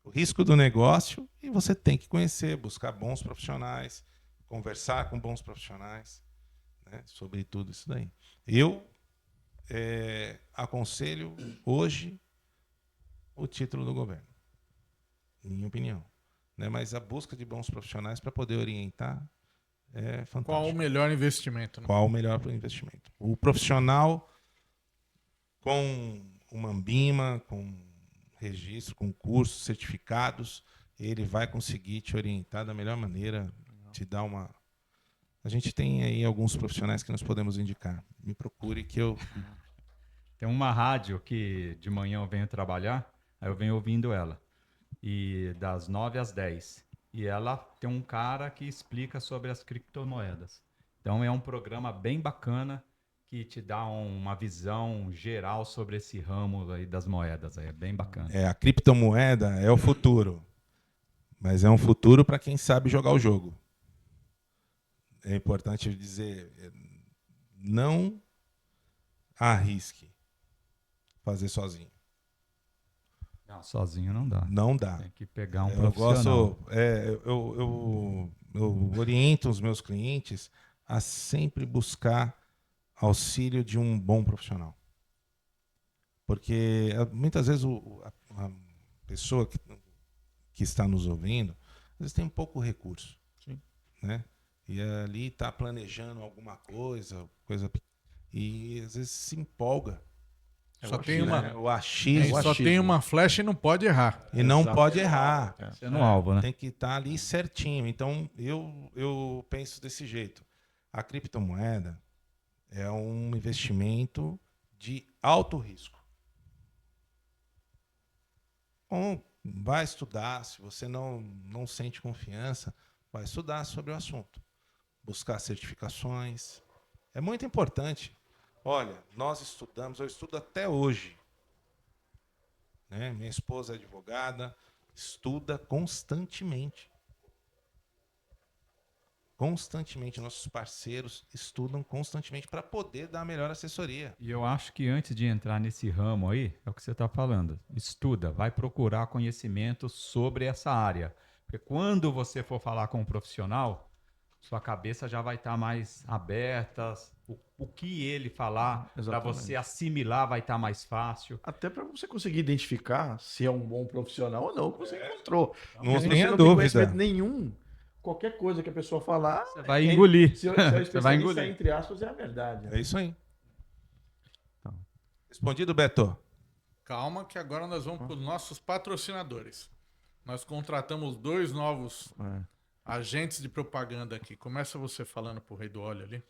o risco do negócio, e você tem que conhecer, buscar bons profissionais, conversar com bons profissionais, né, sobre tudo isso daí. Eu aconselho hoje o título do governo, minha opinião. Né, mas a busca de bons profissionais para poder orientar é fantástico. Qual o melhor investimento? Né? Qual o melhor para o investimento? O profissional com uma Ambima, com registro, com cursos, certificados, ele vai conseguir te orientar da melhor maneira, te dar uma... A gente tem aí alguns profissionais que nós podemos indicar. Me procure que eu... Tem uma rádio que de manhã eu venho trabalhar, aí eu venho ouvindo ela. E das 9 às 10. E ela tem um cara que explica sobre as criptomoedas. Então é um programa bem bacana que te dá uma visão geral sobre esse ramo aí das moedas. É bem bacana. A criptomoeda é o futuro. Mas é um futuro para quem sabe jogar o jogo. É importante dizer, não arrisque fazer sozinho. Não, sozinho não dá. Não dá. Tem que pegar um Eu profissional. eu oriento os meus clientes a sempre buscar auxílio de um bom profissional. Porque muitas vezes a pessoa que está nos ouvindo, às vezes tem pouco recurso. Sim. Né? E ali está planejando alguma coisa, e às vezes se empolga. Só tem uma, Né? O achismo. só tem uma flecha e não pode errar. E não Exato. pode errar. Você no alvo, né? Tem que estar ali certinho. Então, eu penso desse jeito. A criptomoeda é um investimento de alto risco. Bom, vai estudar. Se você não sente confiança, vai estudar sobre o assunto. Buscar certificações. É muito importante. Olha, nós estudamos, eu estudo até hoje. Né? Minha esposa é advogada, estuda constantemente. Constantemente, nossos parceiros estudam constantemente para poder dar a melhor assessoria. E eu acho que antes de entrar nesse ramo aí, é o que você está falando. Estuda, vai procurar conhecimento sobre essa área. Porque quando você for falar com um profissional, sua cabeça já vai estar mais aberta. O que ele falar, para Exatamente. você assimilar, vai estar mais fácil. Até para você conseguir identificar se é um bom profissional ou não que você encontrou. Não Porque se tenha você não tem dúvida. conhecimento nenhum, qualquer coisa que a pessoa falar... Você vai engolir. Se o Você vai especialista, engolir. entre aspas, é a verdade. É isso aí. Então. Respondido, Beto? Calma que agora nós vamos para os nossos patrocinadores. Nós contratamos 2 novos agentes de propaganda aqui. Começa você falando pro Rei do Óleo ali.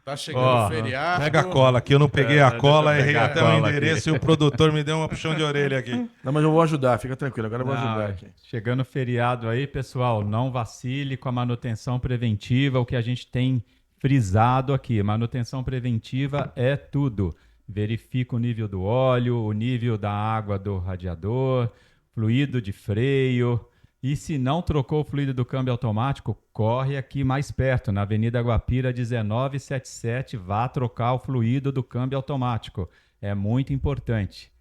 Tá chegando o feriado. Pega a cola aqui, eu não peguei a cola, deixa eu errei pegar a até o cola endereço e o produtor me deu uma puxão de orelha aqui. Não, mas eu vou ajudar, fica tranquilo. Agora eu vou Não, ajudar aqui. Chegando o feriado aí, pessoal, não vacile com a manutenção preventiva, o que a gente tem frisado aqui. Manutenção preventiva é tudo. Verifica o nível do óleo, o nível da água do radiador, fluido de freio. E se não trocou o fluido do câmbio automático, corre aqui mais perto, na Avenida Guapira 1977, vá trocar o fluido do câmbio automático. É muito importante.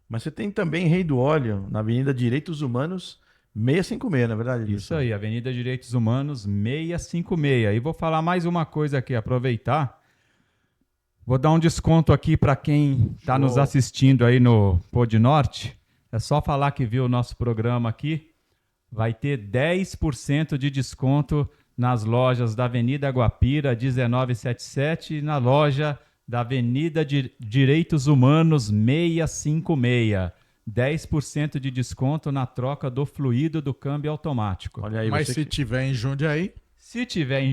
Mas você tem também Rei do Óleo, na Avenida Direitos Humanos 656, na verdade? Isso aí, Avenida Direitos Humanos 656. E vou falar mais uma coisa aqui, aproveitar. Vou dar um desconto aqui para quem está nos assistindo aí no Pod Norte. É só falar que viu o nosso programa aqui. Vai ter 10% de desconto nas lojas da Avenida Guapira 1977 e na loja da Avenida Direitos Humanos 656. 10% de desconto na troca do fluido do câmbio automático. Olha aí, Mas você se tiver em Jundiaí, Se tiver em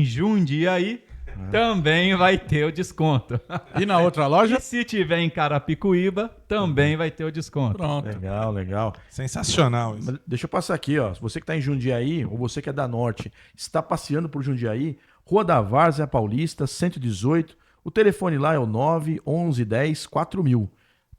Jundiaí, também vai ter o desconto. e na outra loja, E se tiver em Carapicuíba, também vai ter o desconto. pronto. Legal, legal. Sensacional isso. Mas deixa eu passar aqui, ó. Se você que está em Jundiaí, ou você que é da Norte, está passeando por Jundiaí, Rua da Várzea Paulista, 118. O telefone lá é o 91110 4000.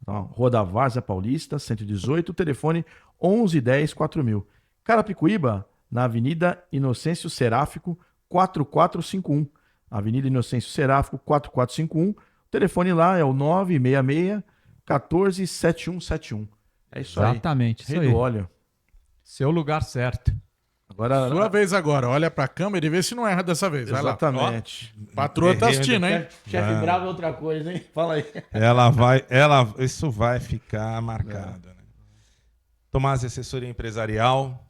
Então, Rua da Várzea Paulista, 118. O telefone 1110 4000. Carapicuíba, na Avenida Inocêncio Seráfico, 4451. Avenida Inocêncio Seráfico, 4451. O telefone lá é o 966 14 7171. É isso aí. Exatamente, isso Rei aí. do Óleo. Seu lugar certo. Agora, Sua vez agora. Olha pra câmera e vê se não erra dessa vez. Vai lá. exatamente. Ó, patroa tá Errei, assistindo, hein? Chefe bravo é outra coisa, hein? Fala aí. Isso vai ficar marcado. Né? Tomás Assessoria Empresarial.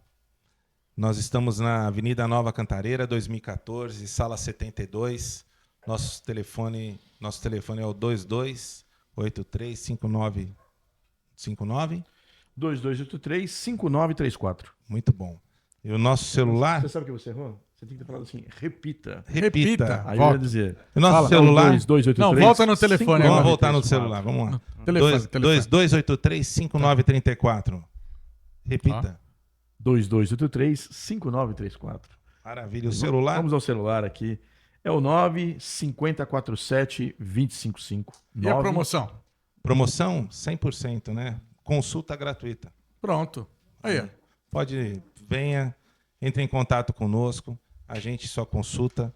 Nós estamos na Avenida Nova Cantareira, 2014, sala 72. Nosso telefone é o 22835959. 2283-5934. Muito bom. E o nosso celular? Você sabe o que você errou? Você tem que ter falado assim, repita. Repita. Aí eu Volta. ia dizer. O nosso Fala. celular? 2283. Não, volta no telefone Vamos agora. voltar no celular, vamos lá. Telefone. 2283-5934. Repita. 2283-5934. Maravilha. O celular? Vamos ao celular aqui. É o 95047-2055. E a promoção? Promoção 100%, né? Consulta gratuita. Pronto. Aí, ó. Venha, entre em contato conosco, a gente só consulta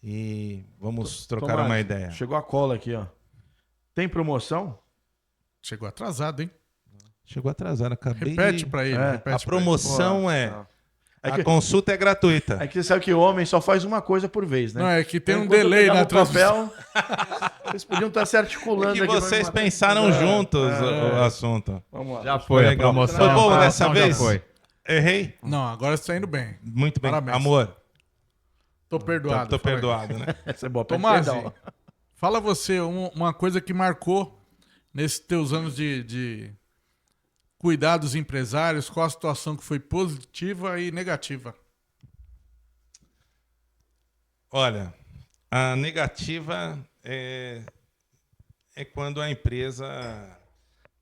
e vamos trocar Tomás, uma ideia. Chegou a cola aqui, ó. Tem promoção? Chegou atrasado, hein? Chegou atrasado, acabei Repete de... pra ele. É, repete A pra promoção Pô, é... não. A consulta é gratuita. É que você sabe que o homem só faz uma coisa por vez, ele. né? Não, é que tem um Enquanto eu delay pegava na o transmissão. papel, vocês podiam estar se articulando Que aqui. pra vocês me matar. pensaram juntos o assunto. Vamos lá. Já foi a legal. promoção. Foi bom a dessa promoção vez? Já foi. Errei? Não, agora você tá indo bem. Muito bem. Parabéns. Amor, Tô perdoado. tô fala aí. perdoado, né? Essa é boa. Pede Tomás, perdão. fala você uma coisa que marcou nesses teus anos de cuidar dos empresários, qual a situação que foi positiva e negativa? Olha, a negativa é quando a empresa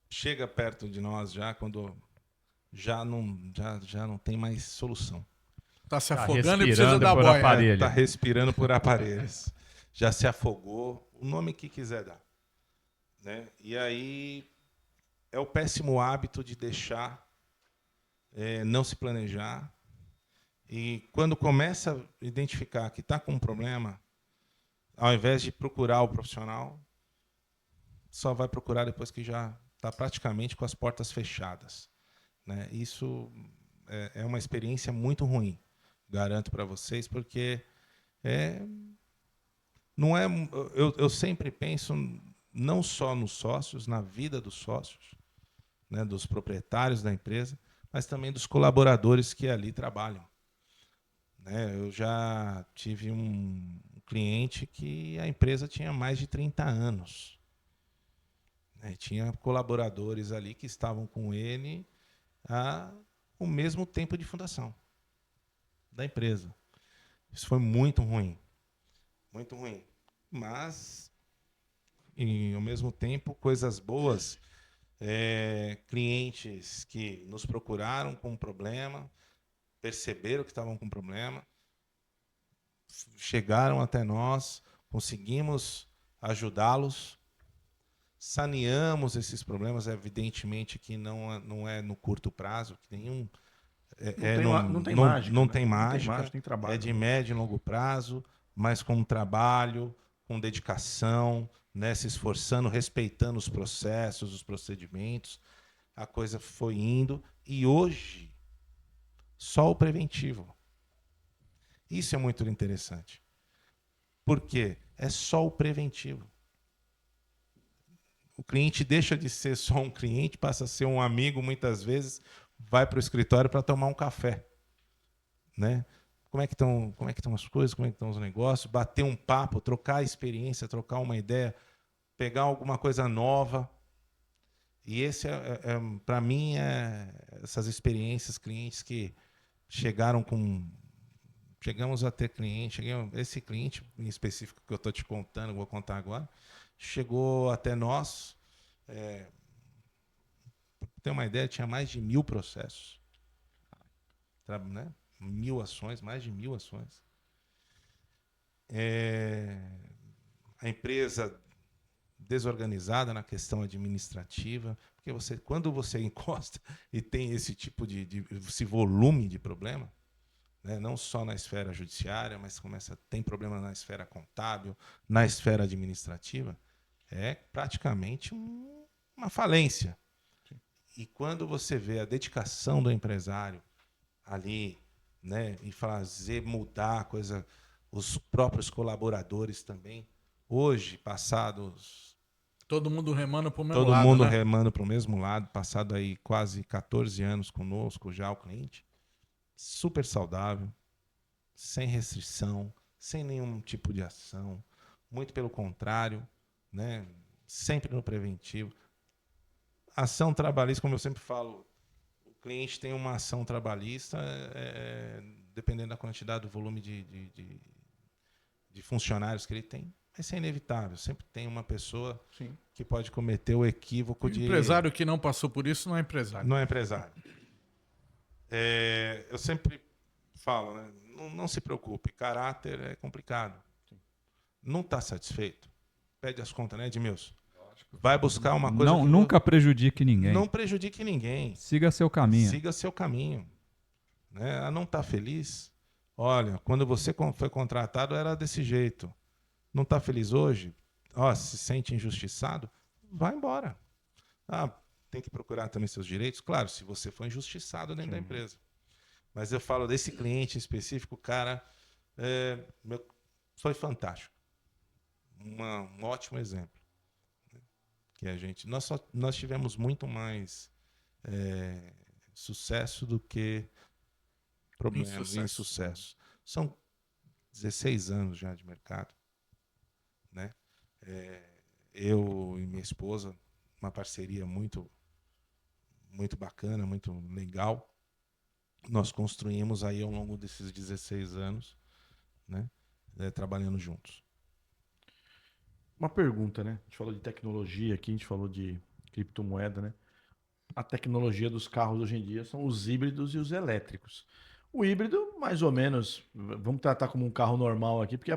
chega perto de nós quando já não tem mais solução. Tá se Tá afogando e precisa respirando da por boia. aparelho. Está respirando por aparelhos. Já se afogou, o nome que quiser dar. Né? E aí é o péssimo hábito de deixar, não se planejar. E quando começa a identificar que está com um problema, ao invés de procurar o profissional, só vai procurar depois que já está praticamente com as portas fechadas. Né? Isso é uma experiência muito ruim, garanto para vocês, porque não é. Eu sempre penso não só nos sócios, na vida dos sócios, né, dos proprietários da empresa, mas também dos colaboradores que ali trabalham. Né? Eu já tive um cliente que a empresa tinha mais de 30 anos. Né? Tinha colaboradores ali que estavam com ele há o mesmo tempo de fundação da empresa. Isso foi muito ruim. Muito ruim. Mas, ao mesmo tempo, coisas boas. Clientes que nos procuraram com um problema, perceberam que estavam com problema, chegaram até nós, conseguimos ajudá-los, saneamos esses problemas, evidentemente que não é no curto prazo, que nenhum Não tem mágica. não né? tem mágica, tem trabalho. é de médio e longo prazo, mas com trabalho, com dedicação, né, se esforçando, respeitando os processos, os procedimentos, a coisa foi indo. E hoje, só o preventivo. Isso é muito interessante. Por quê? É só o preventivo. O cliente deixa de ser só um cliente, passa a ser um amigo, muitas vezes, vai para o escritório para tomar um café. Né? Como é que estão as coisas, como é que estão os negócios, bater um papo, trocar experiência, trocar uma ideia, pegar alguma coisa nova. E esse para mim, essas experiências, clientes que chegamos a ter cliente, esse cliente em específico que eu estou te contando, vou contar agora, chegou até nós, para ter uma ideia, tinha mais de 1000 processos. Né? 1000 ações, mais de 1000 ações. A empresa desorganizada na questão administrativa, porque quando você encosta e tem esse tipo esse volume de problema, né, não só na esfera judiciária, mas tem problema na esfera contábil, na esfera administrativa, é praticamente uma falência. E quando você vê a dedicação do empresário ali, né, e fazer mudar a coisa, os próprios colaboradores também, hoje, passados... Todo mundo remando para o mesmo Todo lado, mundo né? remando para o mesmo lado, passado aí quase 14 anos conosco já o cliente, super saudável, sem restrição, sem nenhum tipo de ação, muito pelo contrário, né? Sempre no preventivo. Ação trabalhista, como eu sempre falo, o cliente tem uma ação trabalhista, dependendo da quantidade, do volume de funcionários que ele tem, vai ser inevitável. Sempre tem uma pessoa Sim. que pode cometer o equívoco O de... empresário que não passou por isso não é empresário. Não é empresário. Eu sempre falo, né? Não se preocupe, caráter é complicado. Não está satisfeito? Pede as contas, né, Edmilson? Vai buscar uma coisa... Não, nunca prejudique ninguém. Não prejudique ninguém. Siga seu caminho. Siga seu caminho. Né? Não está feliz? Olha, quando você foi contratado era desse jeito. Não está feliz hoje? Se sente injustiçado? Vai embora. Tem que procurar também seus direitos? Claro, se você for injustiçado dentro da empresa. Mas eu falo desse cliente em específico, cara, foi fantástico. Um ótimo exemplo. Que nós tivemos muito mais sucesso do que problemas, insucesso. São 16 anos já de mercado, né? Eu e minha esposa, uma parceria muito bacana, muito legal. Nós construímos aí ao longo desses 16 anos, né? Trabalhando juntos. Uma pergunta, né? A gente falou de tecnologia aqui, a gente falou de criptomoeda, né? A tecnologia dos carros hoje em dia são os híbridos e os elétricos. O híbrido, mais ou menos, vamos tratar como um carro normal aqui, porque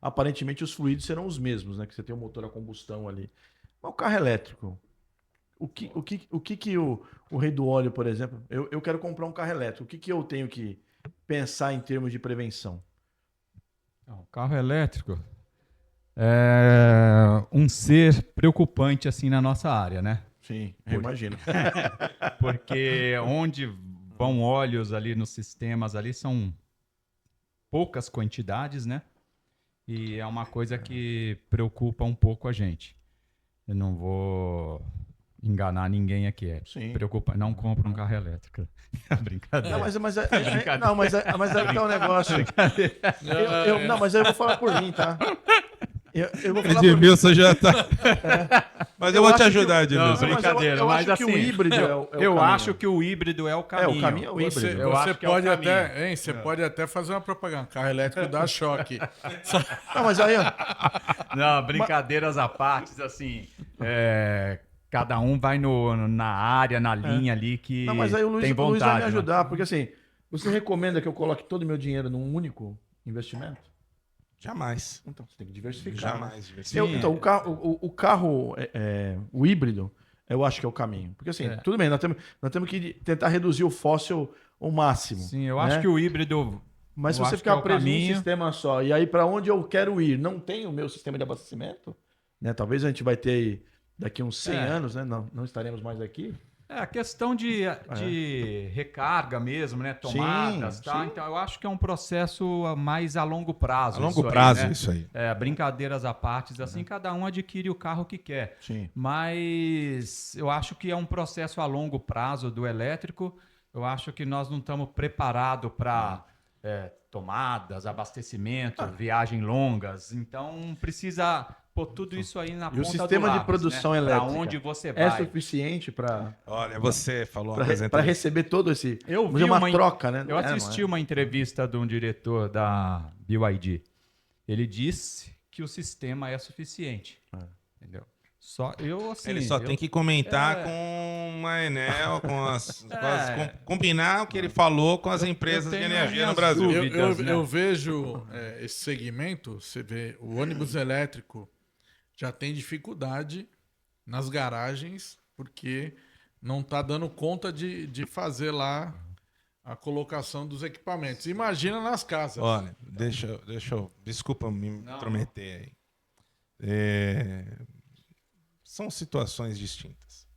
aparentemente os fluidos serão os mesmos, né? Que você tem o motor a combustão ali. Mas o carro elétrico, o que o rei do óleo, por exemplo, eu quero comprar um carro elétrico, o que eu tenho que pensar em termos de prevenção? O carro elétrico é um ser preocupante assim na nossa área, né? Sim, eu imagino. Porque onde vão óleos ali nos sistemas ali são poucas quantidades, né? E é uma coisa que preocupa um pouco a gente. Eu não vou enganar ninguém aqui. Sim. Preocupa, não compra um carro elétrico. Brincadeira. Não, mas aí tá um negócio. Não, mas aí eu vou falar por mim, tá? Eu vou falar por mim. Edmilson já tá. Mas eu vou te ajudar, Edmilson. Não, brincadeira, eu mas acho que o assim, híbrido é o eu caminho. acho que o híbrido é o caminho. O caminho é o híbrido. Você, Eu você acho que é o pode caminho. até, você pode até fazer uma propaganda. Carro elétrico dá choque. Não, mas aí, ó, Não, brincadeiras à parte, assim, cada um vai na área, na linha ali que não, mas aí o Luiz tem vai me vontade. né? ajudar, porque assim, você recomenda que eu coloque todo o meu dinheiro num único investimento? Jamais. Então, você tem que diversificar. né? Jamais. Diversificar. Então, o carro, o híbrido, eu acho que é o caminho. Porque assim, tudo bem, nós temos que tentar reduzir o fóssil ao máximo. Sim, eu né? acho que o híbrido. Mas se eu você acho que ficar é o preso num caminho. sistema só, e aí para onde eu quero ir, não tem o meu sistema de abastecimento, né? Talvez a gente vai ter aí, daqui uns 100 anos, né? Não estaremos mais aqui. É a questão de recarga mesmo, né? Tomadas, Sim, tá? sim. Então eu acho que é um processo mais a longo prazo. A longo isso aí, prazo, né? isso aí. Brincadeiras à parte, assim, cada um adquire o carro que quer. Sim. Mas eu acho que é um processo a longo prazo do elétrico. Eu acho que nós não estamos preparados para tomadas, abastecimento, viagens longas. Então precisa pôr tudo isso aí na E ponta o sistema do de lápis, produção né? elétrica Para onde você é vai. suficiente para Olha, você falou uma para receber todo esse. Eu vamos vi dizer, uma uma troca, né? Eu assisti uma entrevista de um diretor da BYD. Ele disse que o sistema é suficiente. Entendeu? Ele só tem que comentar com a Enel, combinar o que ele falou com as empresas de tenho energia no minhas Brasil. dúvidas. Eu vejo esse segmento, você vê, o ônibus elétrico já tem dificuldade nas garagens, porque não está dando conta de fazer lá a colocação dos equipamentos. Imagina nas casas. Olha, deixa eu. Desculpa me intrometer aí. São situações distintas.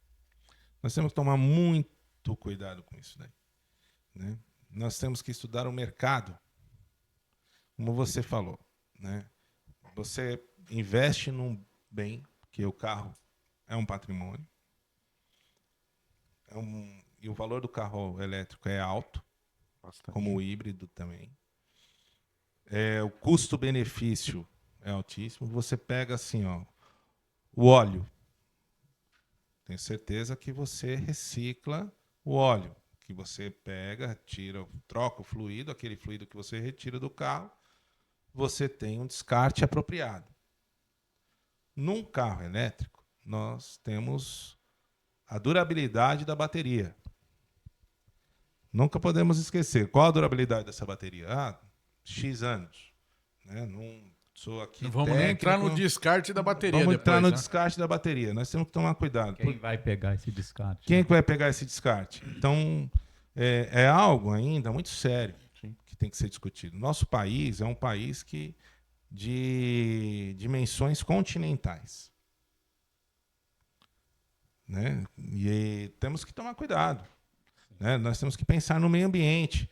Nós temos que tomar muito cuidado com isso daí. Né? Nós temos que estudar o mercado. Como você falou. Né? Você investe num bem, que o carro é um patrimônio. E o valor do carro elétrico é alto, como o híbrido também. O custo-benefício é altíssimo. Você pega assim, ó, o óleo. Tenho certeza que você recicla o óleo, que você pega, tira, troca o fluido, aquele fluido que você retira do carro, você tem um descarte apropriado. Num carro elétrico, nós temos a durabilidade da bateria. Nunca podemos esquecer. Qual a durabilidade dessa bateria? X anos. Né? Não sou aqui Não vamos técnico. nem entrar no descarte da bateria Vamos depois, entrar no né? descarte da bateria. Nós temos que tomar cuidado. Quem vai pegar esse descarte? Quem é que vai pegar esse descarte? Então, é algo ainda muito sério que tem que ser discutido. Nosso país é um país de dimensões continentais. Né? E temos que tomar cuidado. Né? Nós temos que pensar no meio ambiente.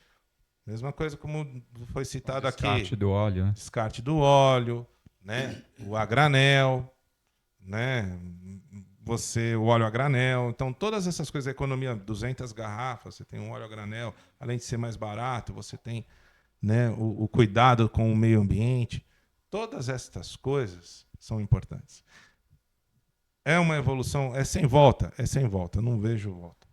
Mesma coisa como foi citado aqui. Descarte do óleo, né? Descarte do óleo, né? O a granel, né? O óleo a granel. Então, todas essas coisas, a economia, 200 garrafas, você tem um óleo a granel, além de ser mais barato, você tem, né, o cuidado com o meio ambiente. Todas estas coisas são importantes. É uma evolução, é sem volta, não vejo volta.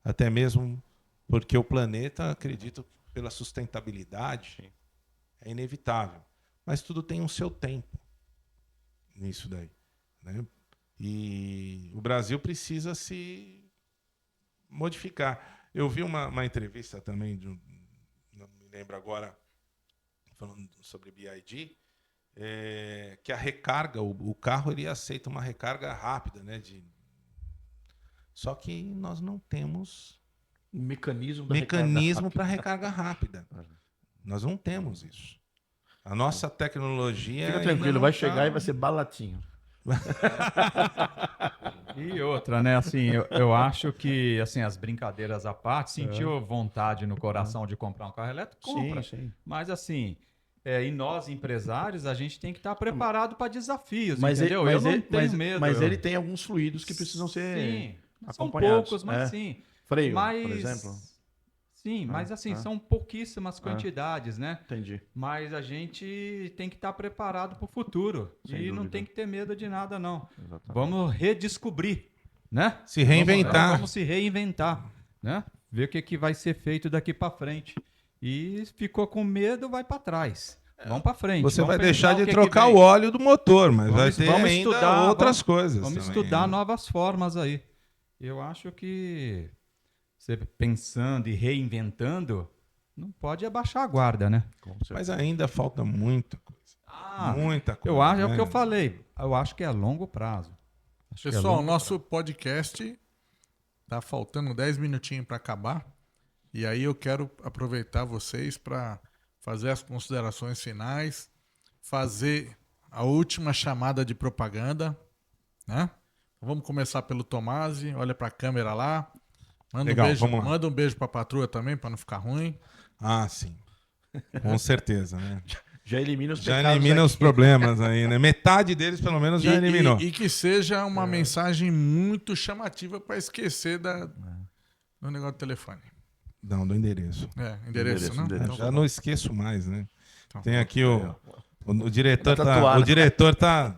Até mesmo porque o planeta, acredito, pela sustentabilidade, é inevitável. Mas tudo tem um seu tempo nisso daí. Né? E o Brasil precisa se modificar. Eu vi uma entrevista também, não me lembro agora, falando sobre BYD, que a recarga, o carro ele aceita uma recarga rápida, né? Só que nós não temos Mecanismo para recarga rápida. Nós não temos isso. A nossa tecnologia. Fica ainda tranquilo, não vai tá- chegar e vai ser balatinho. E outra, né? Assim, eu acho que assim, as brincadeiras à parte, sentiu vontade no coração de comprar um carro elétrico? Compra. Sim. Mas assim, e nós empresários, a gente tem que estar preparado para desafios, Mas entendeu? Eu não tenho medo. Mas ele tem alguns fluidos que precisam ser Sim, são acompanhados. poucos, mas sim. Freio, Mas, por exemplo. Sim, mas assim, são pouquíssimas quantidades, né? Entendi. Mas a gente tem que estar preparado para o futuro. Sem e não dúvida. tem que ter medo de nada, não. Exatamente. Vamos redescobrir, né? Se reinventar. Vamos se reinventar, né? Ver o que vai ser feito daqui para frente. E ficou com medo, vai para trás. Vamos para frente. Você vamos vai pensar deixar de que trocar vem. o óleo do motor, mas Vamos- vai ter vamos ainda estudar, outras coisas. Vamos também, estudar né? novas formas aí. Eu acho que você pensando e reinventando, não pode abaixar a guarda, né? Mas ainda falta muita coisa. Muita coisa. Eu acho, é o né? que eu falei. Eu acho que é a longo prazo. Acho que é a Pessoal, longo nosso podcast tá faltando 10 minutinhos para acabar. E aí eu quero aproveitar vocês para fazer as considerações finais, fazer a última chamada de propaganda, né? Então vamos começar pelo Tomasi, olha para a câmera lá. Legal, vamos lá. Manda um beijo para a patroa também, para não ficar ruim. Ah, sim. Com certeza, né? Já elimina os Já pecados elimina aqui. os problemas aí, né? Metade deles, pelo menos, já eliminou. E que seja uma mensagem muito chamativa para esquecer do negócio do telefone. Não, do endereço. Endereço, né? endereço. Então, Já não esqueço mais, né? Então, Tem aqui o diretor Tá tá, tatuado. o diretor tá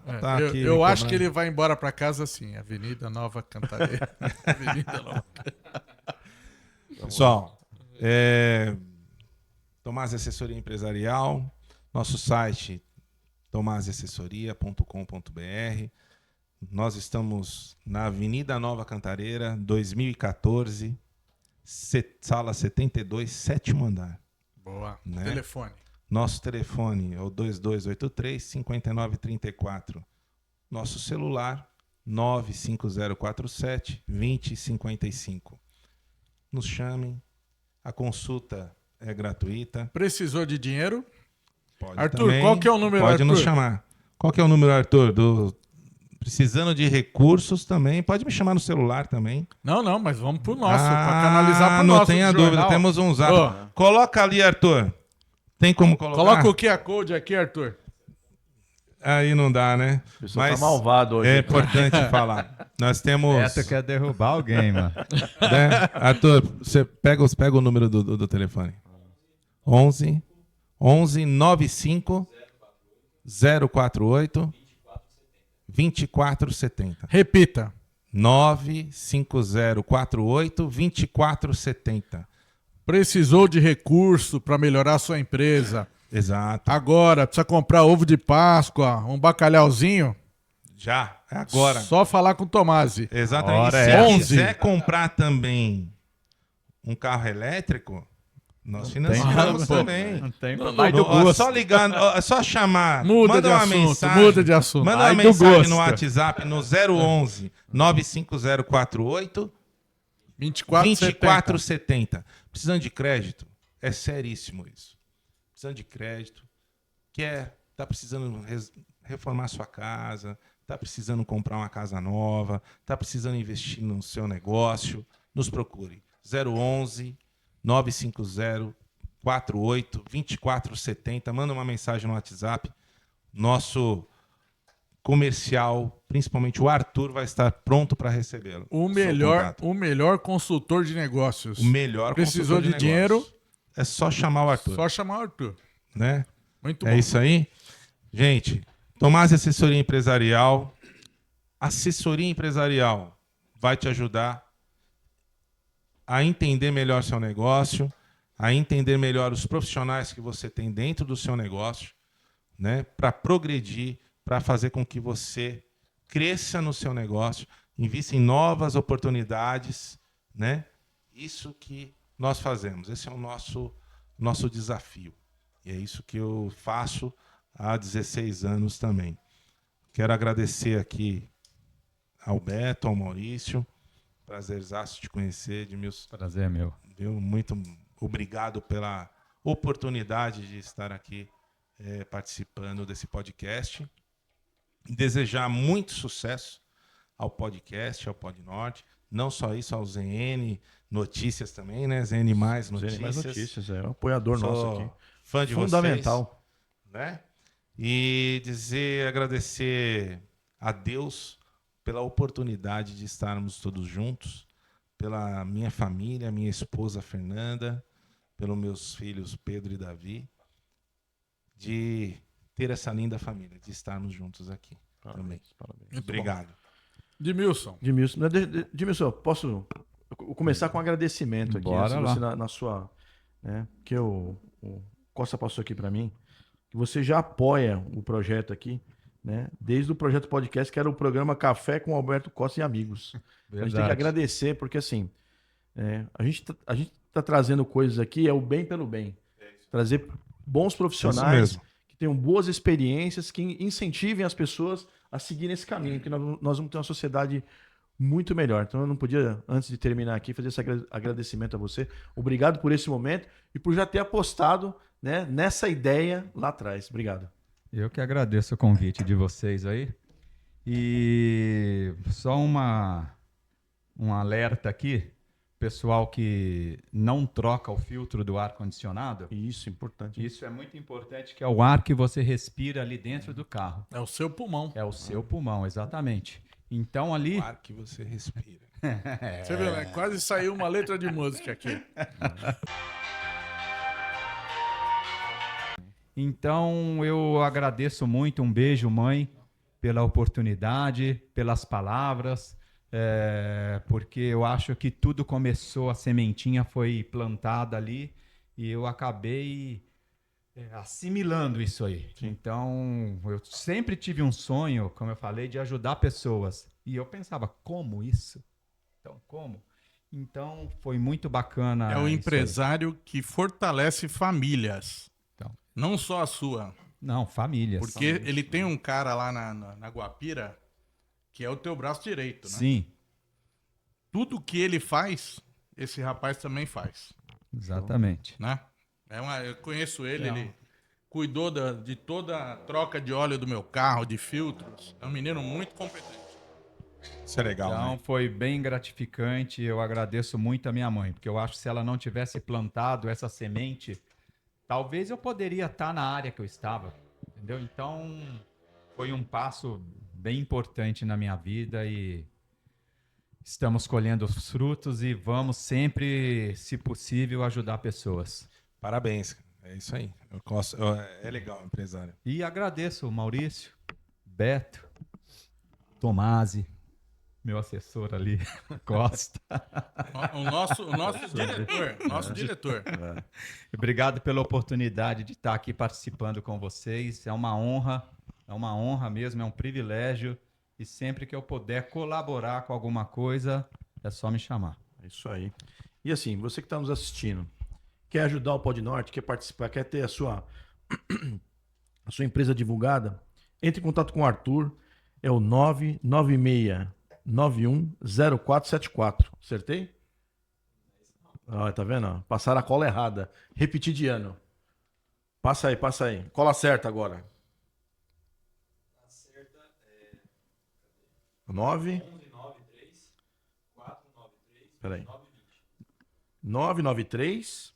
aqui. eu acho cobrando. que ele vai embora para casa assim, Avenida Nova Cantareira. Avenida Nova. Pessoal, Tomás Assessoria Empresarial, nosso site tomasiassessoria.com.br. Nós estamos na Avenida Nova Cantareira, 2014, sala 72, sétimo andar. Boa. Né? Telefone. Nosso telefone é o 2283-5934. Nosso celular, 95047-2055. Nos chamem. A consulta é gratuita. Precisou de dinheiro? Pode Arthur, também, qual que é o número, Pode Arthur? nos chamar. Qual que é o número, Arthur? Precisando de recursos também. Pode me chamar no celular também. Não, mas vamos pro nosso, para canalizar pro não nosso. tenha jornal. dúvida. Temos um zap. Ó. Coloca ali, Arthur. Tem como colocar? Coloca o QR Code aqui, Arthur. Aí não dá, né? O pessoal tá malvado hoje. É importante falar. Nós temos... Essa quer derrubar alguém, mano. né? Arthur, você pega o número do telefone. 11 95 048 2470. Repita. 95048 2470. Precisou de recurso para melhorar a sua empresa. Exato. Agora, precisa comprar ovo de Páscoa, um bacalhauzinho. Já, é agora. Só falar com o Tomasi. Exatamente. Hora Se é. 11. quiser comprar também um carro elétrico, nós financiamos Pô, também. Não tem Não, vai não, do Ó, gosto. só ligar, ó, só chamar. Muda de uma assunto, mensagem. muda de assunto. Manda Ai uma do mensagem gosto. no WhatsApp no 011 95048 2470. Precisando de crédito? É seríssimo isso. Precisando de crédito. Tá precisando reformar sua casa, tá precisando comprar uma casa nova, tá precisando investir no seu negócio, nos procure. 011 950 48 2470. Manda uma mensagem no WhatsApp. Nosso comercial, principalmente o Arthur, vai estar pronto para recebê-lo. O melhor consultor de negócios. O melhor Precisou consultor de dinheiro, negócios. É só chamar o Arthur. só chamar o Arthur. Né? Muito bom. É isso aí? Gente, Tomasi Assessoria Empresarial. Assessoria Empresarial vai te ajudar a entender melhor seu negócio, a entender melhor os profissionais que você tem dentro do seu negócio, né? Para progredir, para fazer com que você cresça no seu negócio, invista em novas oportunidades, né? Isso que nós fazemos. Esse é o nosso desafio. E é isso que eu faço há 16 anos também. Quero agradecer aqui ao Beto, ao Maurício. Prazerzaço te conhecer, Edmilson. Prazer é meu. Viu? Muito obrigado pela oportunidade de estar aqui participando desse podcast. Desejar muito sucesso ao podcast, ao Podnorte. Não só isso, ao ZN Notícias também, né? ZN Mais Notícias. Mais notícias, é um apoiador Sou nosso aqui. fã de Fundamental. vocês, né? E agradecer a Deus pela oportunidade de estarmos todos juntos, pela minha família, minha esposa Fernanda, pelos meus filhos Pedro e Davi, de ter essa linda família, de estarmos juntos aqui também. Parabéns. Muito Obrigado. Edmilson. Edmilson, posso começar com um agradecimento aqui. Bora Assim, lá. você na sua, né, que o Costa passou aqui para mim, que você já apoia o projeto aqui, né? Desde o projeto podcast, que era o programa Café com Alberto Costa e Amigos. A gente tem que agradecer, porque assim, a gente tá trazendo coisas aqui, é o bem pelo bem. Trazer bons Isso profissionais mesmo. que tenham boas experiências, que incentivem as pessoas a seguir nesse caminho, que nós vamos ter uma sociedade muito melhor. Então eu não podia, antes de terminar aqui, fazer esse agradecimento a você. Obrigado por esse momento e por já ter apostado, né, nessa ideia lá atrás. Obrigado. Eu que agradeço o convite de vocês aí. E só um alerta aqui, pessoal que não troca o filtro do ar-condicionado. Isso, importante. Isso é muito importante, que é o ar que você respira ali dentro do carro. É o seu pulmão. É o seu pulmão, exatamente. Então ali... O ar que você respira. Você viu, né? Quase saiu uma letra de música aqui. Então, eu agradeço muito, um beijo, mãe, pela oportunidade, pelas palavras, porque eu acho que tudo começou, a sementinha foi plantada ali e eu acabei assimilando isso aí. Então, eu sempre tive um sonho, como eu falei, de ajudar pessoas. E eu pensava, como isso? Então, como? Então, foi muito bacana. É o isso aí. empresário que fortalece famílias. Então. Não só a sua. Não, famílias. Porque ele tem um cara lá na Guapira que é o teu braço direito, né? Sim, Tudo que ele faz, esse rapaz também faz, exatamente. né? Eu conheço ele, Não. ele cuidou de toda a troca de óleo do meu carro, de filtros. É um menino muito competente. Isso é legal, Então né? foi bem gratificante. Eu agradeço muito a minha mãe, porque eu acho que se ela não tivesse plantado essa semente, talvez eu poderia estar na área que eu estava, entendeu? Então foi um passo bem importante na minha vida e estamos colhendo os frutos e vamos sempre, se possível, ajudar pessoas. Parabéns. É isso aí. É legal, empresário. E agradeço o Maurício, Beto, Tomasi, meu assessor ali, Costa. O nosso diretor. Nosso diretor. Obrigado pela oportunidade de estar aqui participando com vocês. É uma honra mesmo, é um privilégio. E sempre que eu puder colaborar com alguma coisa, é só me chamar. É isso aí. E assim, você que está nos assistindo, quer ajudar o Pod Norte, quer participar, quer ter a sua empresa divulgada, entre em contato com o Arthur, é o 996910474. Acertei? Ah, tá vendo? Ó? Passaram a cola errada. Repetir de ano. Passa aí. Cola certa agora. Acerta 9 Peraí. 993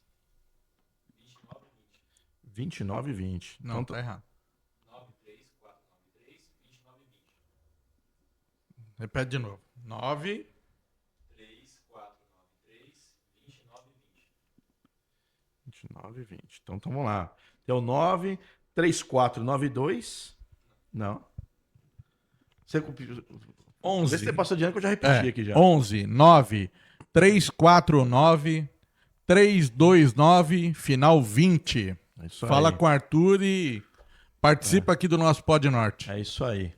2920. Não, Então, tá errado. 93493 2920. Repete de novo. 9. 3493 2920. 2920. Então, vamos lá. Tem o 93492. Não. Você 11. Vê se você passou de ano que eu já repeti aqui já. 11 9 349 329 final 20. É isso Fala aí. com o Arthur e participa aqui do nosso Pod Norte. É isso aí.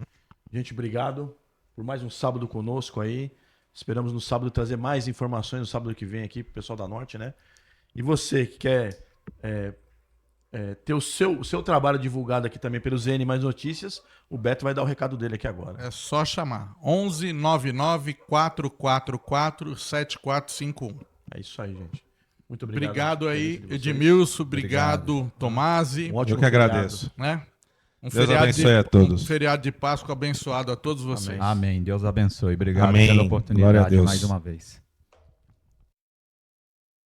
Gente, obrigado por mais um sábado conosco aí. Esperamos no sábado trazer mais informações no sábado que vem aqui pro pessoal da Norte, né? E você que quer ter o seu trabalho divulgado aqui também pelo ZN Mais Notícias, o Beto vai dar o recado dele aqui agora. É só chamar. 11 99 444 7451. É isso aí, gente. Muito obrigado. Obrigado aí, Presença de vocês. Edmilson. Obrigado, Tomasi. Um ótimo Eu que feriado. agradeço. Né? Deus abençoe a todos. Um feriado de Páscoa abençoado a todos vocês. Amém. Deus abençoe. Obrigado Amém. pela Glória a oportunidade Deus. mais uma vez.